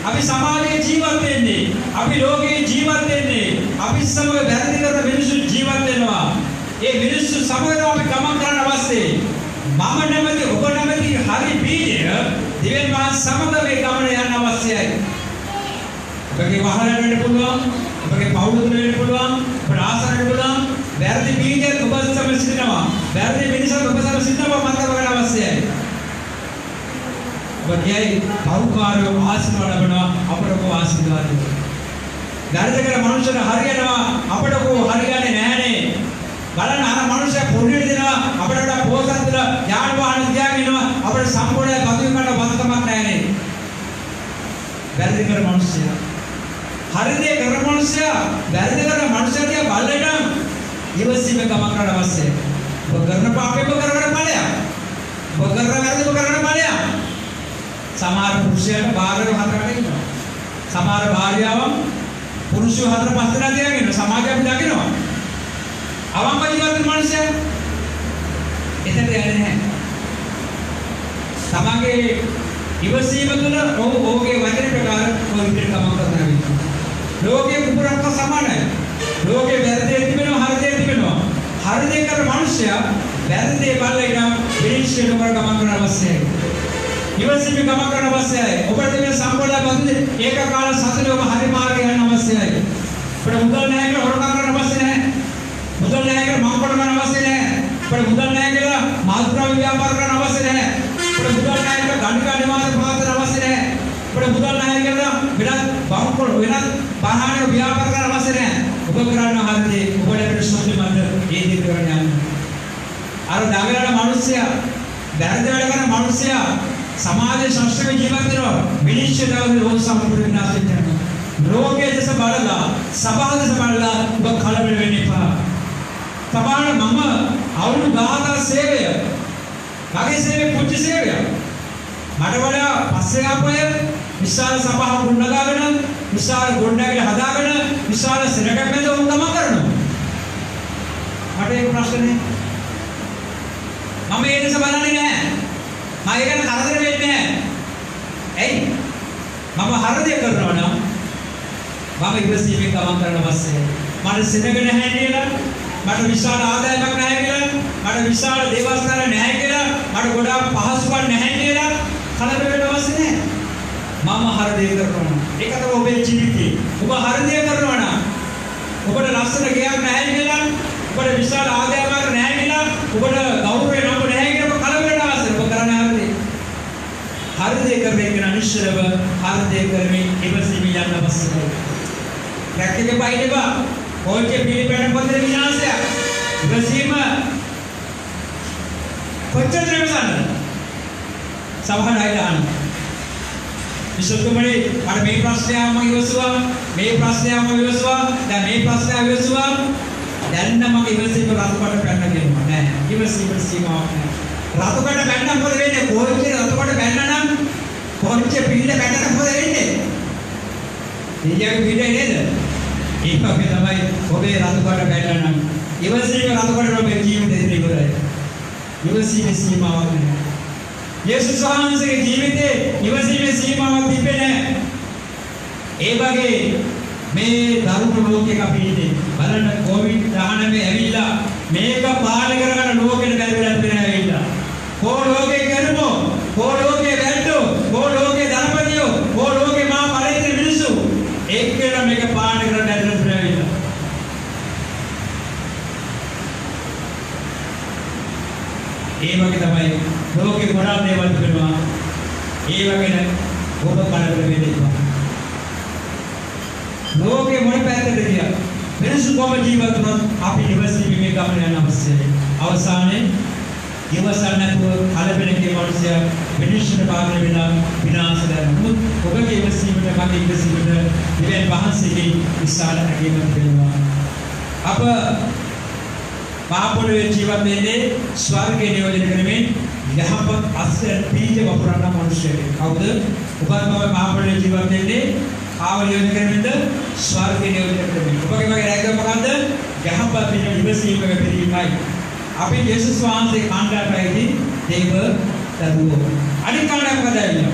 අපි සමාජයේ ජීවත් වෙන්නේ, අපි ලෝකයේ ජීවත් වෙන්නේ, අපි සමග වැරදි කරන මිනිස්සු ජීවත් වෙනවා. ඒ මිනිස්සු සමග අපි ගමන් කරන්න අවශ්‍යයි. මම නැමැති ඔබ නැමැති හරි බීජය දෙවියන් වහන්සේ සමග මේ ගමන යන්න අවශ්‍යයි. ඔබගේ වහලට වෙන්න පුළුවන්, ඔබගේ පවුලට වෙන්න පුළුවන්, ප්‍රාසනට පුළුවන්. වැරදි බීජ ඔබ සමග සිටිනවා. වැරදි මිනිස්සු ඔබ සමග සිටිනවා මතක ඔබගේ කවුකාරෝ ආශිර්වාද ලැබෙනවා අපට කෝ ආශිර්වාද. වැරදි කර මනුෂ්‍යන හරියනවා අපට කෝ හරියන්නේ නැහනේ. බලන්න අර මනුෂ්‍යයා පොඩි දෙනවා අපට වඩා පොසත් දෙලා යාන වාහන තියාගෙන ඉනවා අපට සම්පූර්ණ බදු වෙනට බදකමක් නැහනේ. වැරදි කර මනුෂ්‍යයා හරිදේ කර මනුෂ්‍යයා වැරදි කර මනුෂ්‍යයා කිය බලලට ඉවසීම ගමන් කරන්න අවශ්‍යයි. ඔබ කරන පාපේ ඔබ කරගෙන ඵලයක්. ඔබ කරන වැරදි ඔබ කරගෙන ඵලයක්. සමහර පුරුෂයන්ට භාර්යාව හතරකට ඉන්නවා. සමහර භාර්යාවන් පුරුෂයෝ හතර පහ දෙනා තියාගෙන ඉන්නවා. සමාජය අපි දකිනවා. අවංක ජීවත් වෙන මනුස්සයා එතන යන්නේ නැහැ. තමගේ ඉවසීම තුළ ඔහුගේ වචන ප්‍රකාර ඔය විදිහට ගමන් කරනවා. ලෝකයේ කුපුරක්ක සමානයි. ලෝකයේ වැරදි තිබෙනවා හරිදේ තිබෙනවා. හරිදේ කරන මනුස්සයා වැරදේ බලලා විනිශ්චය නොකර ගමන් කරන්න අවශ්‍යයි. ඉවසීම ගමන් කරන්න අවශ්‍යයි. ඔබට මේ සම්පූර්ණ බඳුනේ ඒක කාල සතුටේ ඔබ හරි මාර්ගය යන්න අවශ්‍යයි. අපිට මුදල් නැහැ කියලා හොරකම් කරන්න අවශ්‍ය නැහැ. මුදල් නැහැ කියලා මංකොඩ කරන්න අවශ්‍ය නැහැ. අපිට මුදල් නැහැ කියලා මාත්‍රාව ව්‍යාපාර කරන්න අවශ්‍ය නැහැ. අපිට මුදල් නැහැ කියලා ගණිකා නිවාස පවත්වන්න අවශ්‍ය නැහැ. අපිට මුදල් නැහැ කියලා වෙනත් බංකොඩ වෙනත් බාහන ව්‍යාපාර කරන්න අවශ්‍ය නැහැ. ඔබ කරන්න හරිදී ඔබට අපිට සතුටුමත් ඒ දේ කරන්න යන්න. අර දඟලන මිනිස්සයා වැරදි වැඩ කරන මිනිස්සයා සමාජ ශාස්ත්‍රීය ජීවත් වෙනවා විනිශ්චය දවසේ ලෝක සම්පූර්ණ විනාශ වෙනවා. ලෝකයේ දස බලලා සමාජ දස බලලා ඔබ කලබල වෙන්න එපා. සමාන මම අවුරුදු 10 සේවය මගේ සේවය පුංචි සේවය මට වඩා පස්සේ ආපය විශාල සභාවක් ගොඩනගාගෙන විශාල ගොඩනැගිලි හදාගෙන විශාල සෙනගක් මැද උන් ගමන් කරනවා. මට ඒක ප්‍රශ්නේ මම ඒ දෙස බලන්නේ නැහැ. මම ඒකට කරදර වෙන්නේ නැහැ. ඇයි? මම හරිය කරනවා නම් මම ඉවසීමෙන් ගමන් කරන්න අවශ්‍යයි. මට සෙනග නැහැ කියලා මට විශාල ආදායමක් නැහැ කියලා මට විශාල දේවස්ථාන නැහැ කියලා මට ගොඩාක් පහසුකම් නැහැ කියලා කලබල වෙන්න අවශ්‍ය නැහැ. මම හරිය කරනවා. ඒක තමයි ඔබේ ජීවිතේ. ඔබ හරිය කරනවා නම් ඔබට ලස්සන ගයක් නැහැ කියලා ඔබට විශාල ආදායමක් නැහැ කියලා ඔබට ගෞරවය නම්බ නැහැ කියලා ඔබ කලබල වෙන්න අවශ්‍ය. ඔබ කරන්නේ හරිය කරන්නේ කියන නිශ්චලව හරිය කරමින් ඉවසීම යන්න අවශ්‍යයි. ප්‍රැක්ටිකල් බයිඩේවා ඔයගේ පිළිපැන පොතේ විනාශය ඉවසීම කොච්චර ඉවසන්නද? සමහර අය දාන්න. විශේෂයෙන්ම අර මේ ප්‍රශ්නයම මම ඉවසුවා, මේ ප්‍රශ්නයම ඉවසුවා, දැන් මේ ප්‍රශ්නය ඉවසුවා. දැන් නම් මම ඉවසීම රතුකට පැන්න කියනවා නෑ. ඉවසීම සීමාවක් නෑ. රතුකට පැන්න මොකද වෙන්නේ? කොහොමද රතුකට පැන්න නම් කොච්චර පිළිල පැන්නට මොකද වෙන්නේ? ඊයක පිළිලේ නේද? ඒක අපි තමයි ඔබේ රතුකට පැන්න නම් ඉවසීම රතුකට ඔබේ ජීවිතේ ඉවරයි. ඉවසීමේ සීමාවක් නෑ. යේසුස් වහන්සේගේ ජීවිතේ ඉවසීමේ සීමාවක් තිබෙන්නේ නැහැ. ඒ වගේ මේ දරුණු ලෝකයක අපි ඉන්නේ. බලන්න COVID-19 ඇවිල්ලා මේක පාලනය කරගන්න ලෝකෙට බැරි වෙලා තියෙනවා ඇවිල්ලා. කෝ ලෝකේ කරමු, කෝ ලෝකේ වැට්ටෝ, කෝ ලෝකේ ධනපතියෝ, කෝ ලෝකේ මා පරිත්‍ර මිනිස්සු. ඒකේන මේක පාලනය කරන්න බැරි වෙලා ඇවිල්ලා. ඒ වගේ තමයි ලෝකේ ගොඩාක් දේවල් කරනවා. ඒ වගේ ඔබ කලබල වෙන්න එපා. ලෝකේ මොන පැත්තටද ගියා? මිනිස්සු කොහොම ජීවත් වුණත් අපි ඉවසීමේ ගමන යන අවශ්‍යයි. අවසානයේ ඉවසන්න නැතුව කලබල කියන මිනිසයා මිනිස්සුන්ට පාගල වෙන විනාශ කරනවා. ඔබගේ ඉවසීමට මගේ ඉවසීමට දෙවියන් වහන්සේගේ විශාල අගයමක් වෙනවා. අප පාපොළේ ජීවත් වෙන්නේ ස්වර්ගයේ නියෝජනය කරමින් යහපත් අස්සේ බීජ වපුරන මිනිසෙක්. කවුද? ඔබ පාපොළේ ජීවත් වෙන්නේ ආව නියෝජනය කරමින්ද ස්වර්ගයේ නියෝජනය කරමින්. ඔබගේ මගේ රැකගම මොකද්ද? යහපත් බීජ ඉවසීමක පිළිමයි. අපි යේසුස් වහන්සේ කාණ්ඩායමයි දේව දරුවෝ. අනිත් කාණ්ඩායම මොකද වෙන්නේ?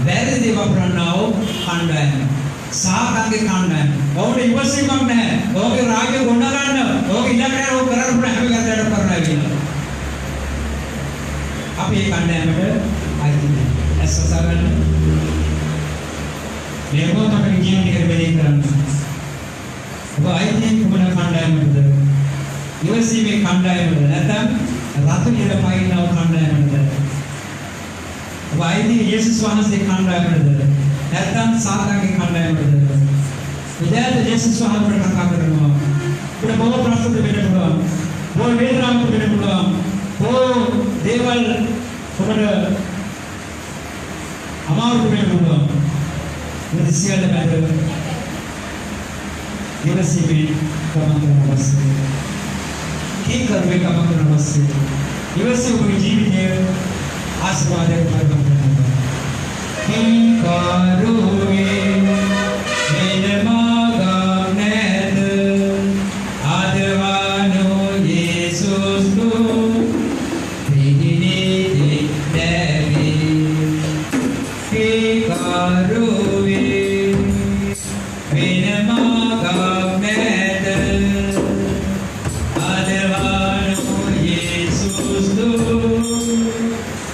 වැරදි දේව වපුරනව කාණ්ඩායම. සාහකගේ කාණ්ඩායම. ඔවුන්ට ඉවසීමක් නැහැ. ඔවුන්ගේ රාගය ගොඩ ගන්න. ඔවුන්ගේ ඉලක්කය ඔවුන් කරන්න පුළුවන් හැම ගැටයක් කරනවා කියලා. අපි මේ කාණ්ඩායමට අයිති නැහැ. ඇස්සසගන්න. මේක තමයි ජීවිතේ කරබලේ කරන්නේ. ඔබ අයිති කුමන කාණ්ඩායමකද? ඉවසීමේ කාණ්ඩායමද නැත්නම් රතුලිය පයින්නව කණ්ඩායමටද? වෛද්‍ය යේසුස් වහන්සේ කණ්ඩායමටද? නැත්නම් සාතාන්ගේ කණ්ඩායමටද? විද්‍යාර්ථී යේසුස් වහන්සේට කතා කරනවා. අපිට බොහෝ ප්‍රශ්න දෙන්න පුළුවන්. බොහෝ වේදනාවක් දෙන්න පුළුවන්. බොහෝ දේවල් ඔබට අමාරු වෙන්න පුළුවන්. මේ සියල්ල මැද ඉවසීමේ ගමන් කරන අවශ්‍යයි. කී කරුවේ ගමන් කරන අවශ්‍යයි. ඉවසීම ඔබේ ජීවිතයේ ආශිර්වාදයක් වඩපත් කරනවා. කී කරුවේ මෙලමගා නැද ආදවානෝ යේසුස් පිහිනේ දෙවි කී කරුවේ මෙලමගා නැද ආදවානෝ යේසුස්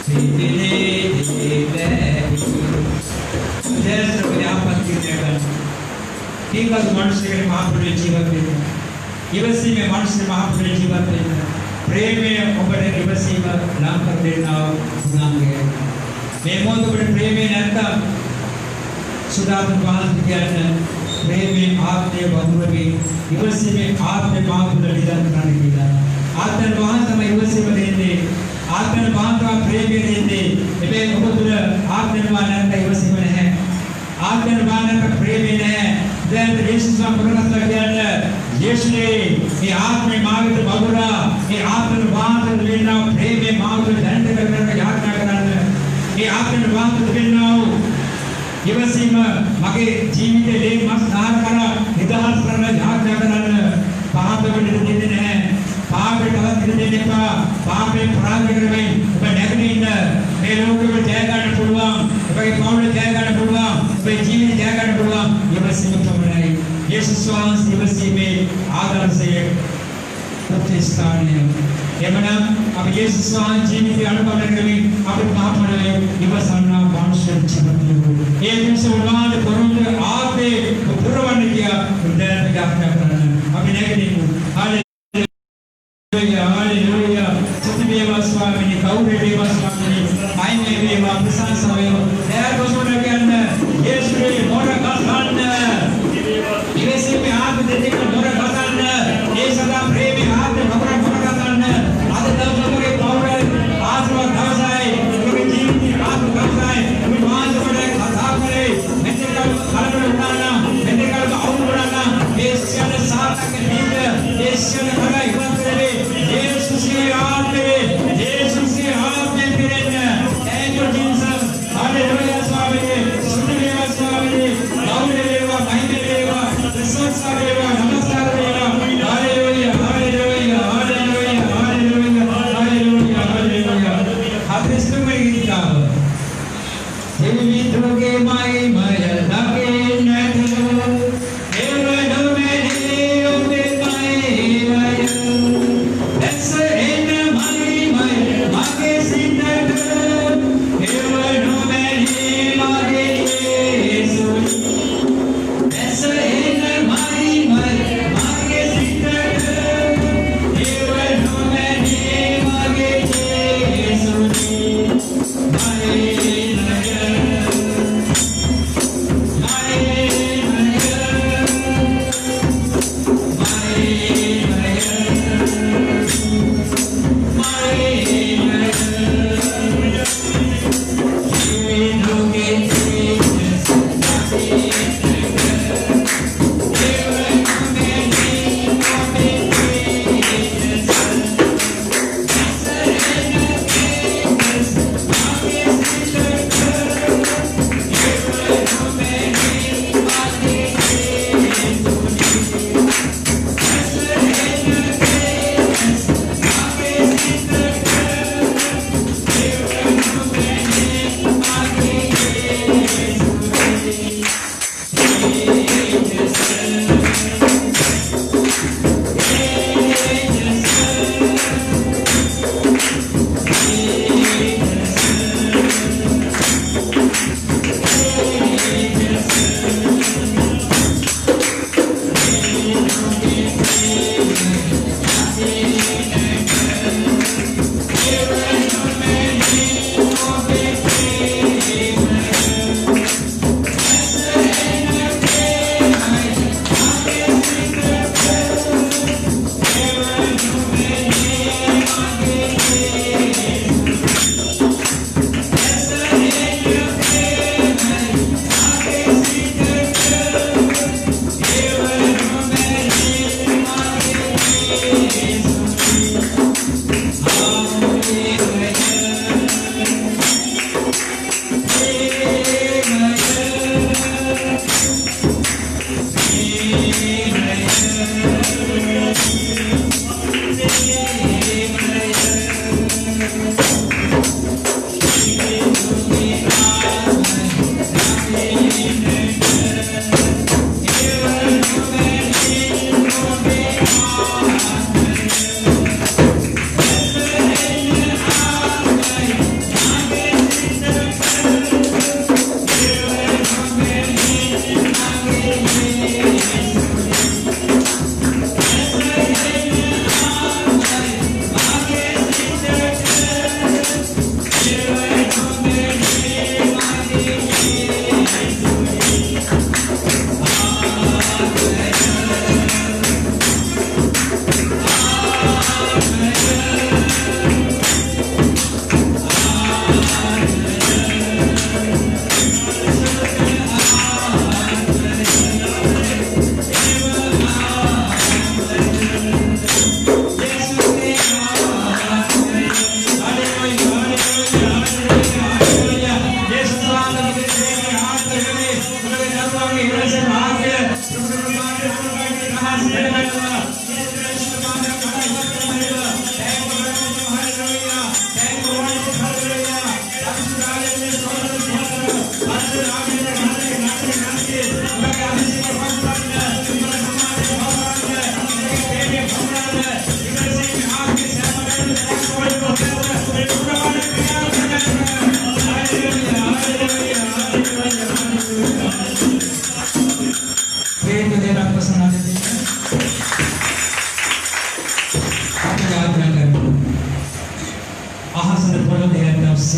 පිහිනේ දෙවි जैसे व्यापक कीजिएगा ठीक है मनुष्य के महापुरुष जीवन में इवसी में मनुष्य महापुरुष जीवन में प्रेम में उबड़े इवसी का नाम कर देना नामगे मेमों तो बड़े प्रेम में नरता सुधार बाल ज्ञान प्रेम में आपने बहुर में इवसी में आपने महापुरुष निदान करने किया आपने वहाँ समय इवसी में देने आपने वहाँ तो प्रेम में देने इबे बहुर आपने वहाँ नरता इवसी में है आपने निर्माण का प्रेम है जब यीशु का प्रकट किया यीशु ने ये आपने मांगे तो बाबूरा ये आपने निर्माण लेना प्रेम में मांगे तो धन करकर याद ना करना ये आपने निर्माण तो लेना हो ये वैसे मगे जीवित ले मस्त नार करा निदान करना याद ना करना पाप पे निर्देश है पाप पे कलंक देने का पाप पे अपराध करने में नेगेटिव මේ ලෝකෙ ජය ගන්න පුළුවන් ඔබගේ පවුල ජය ගන්න පුළුවන් ඔබේ ජීවිතය ජය ගන්න පුළුවන් ඉවසීම තමයි යේසුස් වහන්සේ ඉවසීමේ ආදර්ශය ප්‍රතිස්ථානය එමනම් අපි යේසුස් වහන්සේ ජීවිතය අනුභව කරමින් අපි පාපවල ඉවසන්නා මානුෂ්‍ය ජීවිතය ඒ દિવસે උන්වහන්සේ පොරොන්දු ආපේ පුරවන්න කියා උදෑට යාඥා කරන්න අපි නැගිටිමු हालेलुया हालेलुया सत्यमेव स्वामिनी गौरवेव स्वामिनी आयमेव प्रशंसावेव दया गोसोना के अंदर यीशु ने मोरा गाथान इवेसे में हाथ देते कर मोरा गाथान ये सदा प्रेम में हाथ में भगवान मोरा गाथान आदे तब लोगों के पावर आत्मा दासाए लोगों के जीवन की आत्मा दासाए हमें वहां से बड़े गाथा करे मैंने कल खाना बनाना मैंने कल आउट बनाना ये सियाने साथ के बीच ये सियाने खड़ा इतना करे यीशु के हाथ में यीशु के हाथ में तेरे थैंक यू जीसस हालेलुया स्वामी स्तुतिमेव स्वामी गौरवेव महिमेव प्रशंसावेव नमस्कारवेव hallelujah hallelujah hallelujah hallelujah hallelujah hallelujah आपने सुनने की किताब जीवितों के महिमा लगे नथो एवं में दिलों में महिमा ऐसे इन महिमा मागे सिद्ध एवं में मागे यीशु ऐसे इन महिमा मागे सिद्ध एवं में मागे यीशु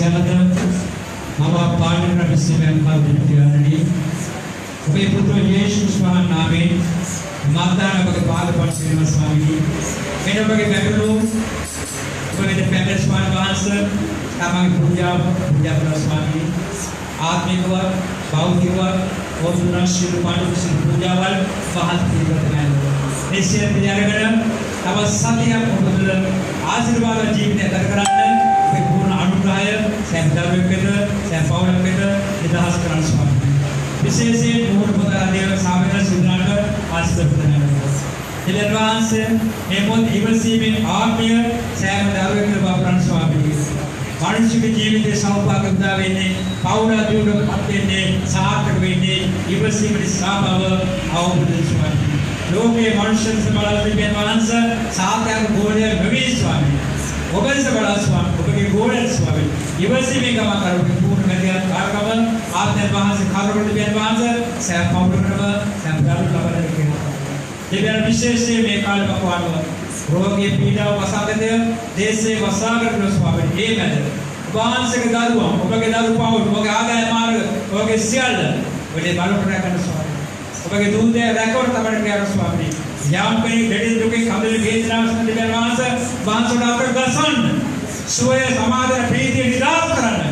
Siapa Mama Paling Rabbi Mempa Bidyanani Ubi Putra Yesus Tuhan Amin Mata bagi Pada Pancima Swami Kena bagi Bengkulu Ubi Dependent Swami Bahasa Tamang Puja Pada Swami Atmikwa Bautikwa Oduna Shiru Pandu Shiru Pujawal Bahas Tiga Tenang Nisian Pijarakan Tawa Satya Pembetulan Asirwada Jibne Terkerana Purna Anugrahaya saya berdoa saya paul kita didahas kerana Swami विशेष मोहन पुत्र देव सामने सुधाकर आशीर्वाद प्रदान करें। In advance Hemant इवसी में आत्मीय Sam दावे के बापरान स्वामी मनुष्य के जीवित साउपा कब्दा वेने पाउला दूर पत्ते ने साथ वेने इवसी में सामाव आओ बुद्ध स्वामी लोग के मनुष्य से बड़ा एडवांस साथ यार गोले नवी स्वामी ओबल से बड़ा स्वामी ओबल के गोले स्वामी इवसी में कमा करो पूर्ण करके कारकम आपने वहाँ से खारों को एडवांस सैम पाउडर करवा सैम दारू लगा रखे ये बेर विशेष से मेकाल भगवान रोग के पीड़ा वसाते देश से वसाकर के स्वामी ये मैंने बांध से के दारू हम ऊपर के दारू पाउड ऊपर के आगे मार ऊपर के सियाल बोले बालों पर रखना स्वामी ऊपर के दूध दे रिकॉर्ड तबड़ के स्वामी यहाँ कहीं बेटे जो के खाते में भेज रहा उसने बेर वहाँ से बांध छोड़ा कर दर्शन सोए समाधि प्रीति निराश कराना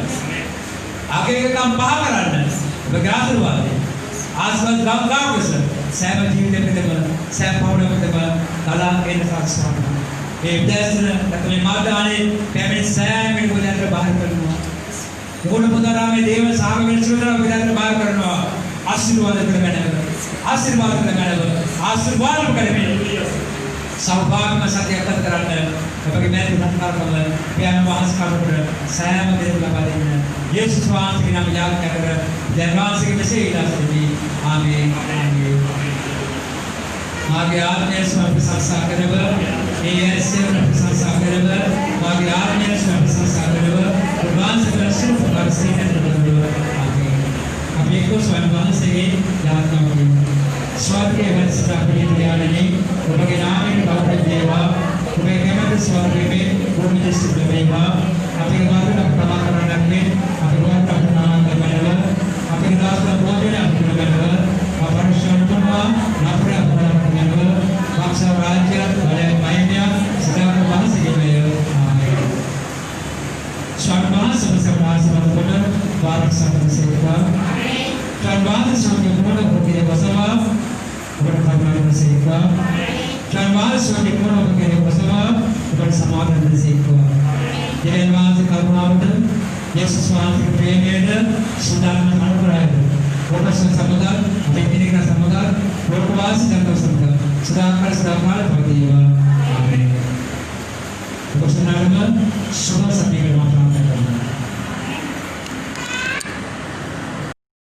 आगे के काम बाहर कराना बग्रास वाले आसपास गाँव के सर सैम जीवित प्रतिमा सैम पाउडर प्रतिमा कला केंद्र साक्षात्कार ये विदेश तकलीफ मार्ग आने पैमेंट सैम में विदेश बाहर करना गुण पुदारा में देव साग में सुंदर विदेश बाहर करना आशीर्वाद करना आशीर्वाद करने सौभाग्य में सत्य एकत्र कराना बल्कि मैं तो धन्यवाद करना प्यार वास कर सैम देव लगा देना ये सुस्वान के नाम याद कर धन्यवाद से कैसे इलाज करेंगे आमीन आगे आपने स्वयं प्रशंसा करेगा ये ऐसे प्रशंसा करेगा आगे आपने स्वयं प्रशंसा करेगा भगवान से दर्शन कर सीने करेगा आमीन अब एक को स्वयं वहाँ से याद करेंगे स्वर्ग के वंश का प्रिय नहीं उनके नाम में बाबा देवा उनके केवल स्वर्ग में भूमि से देवा अपने बात का प्रमाण करने में अपने बात का प्रमाण करने अपने दास का भोजन अपने करने अपने शरणुमा नफरे अपने करने बक्सा राज्य बड़े मायने सदा को वहाँ से गए शरणुमा सबसे बड़ा समर्पण बारक समर्पण से हुआ शरणुमा स्वामी पूर्ण होकर बसवा berkabung bersama, jangan suami kono berkene bersama, bersamakan bersama. Jangan mahu kabur Yesus mahu berkene, sudah menerima. Fokus bersama, begini kita sama, berkuasa dan bersama. Sudah bagi Amin. Untuk senang sudah sampai ke rumah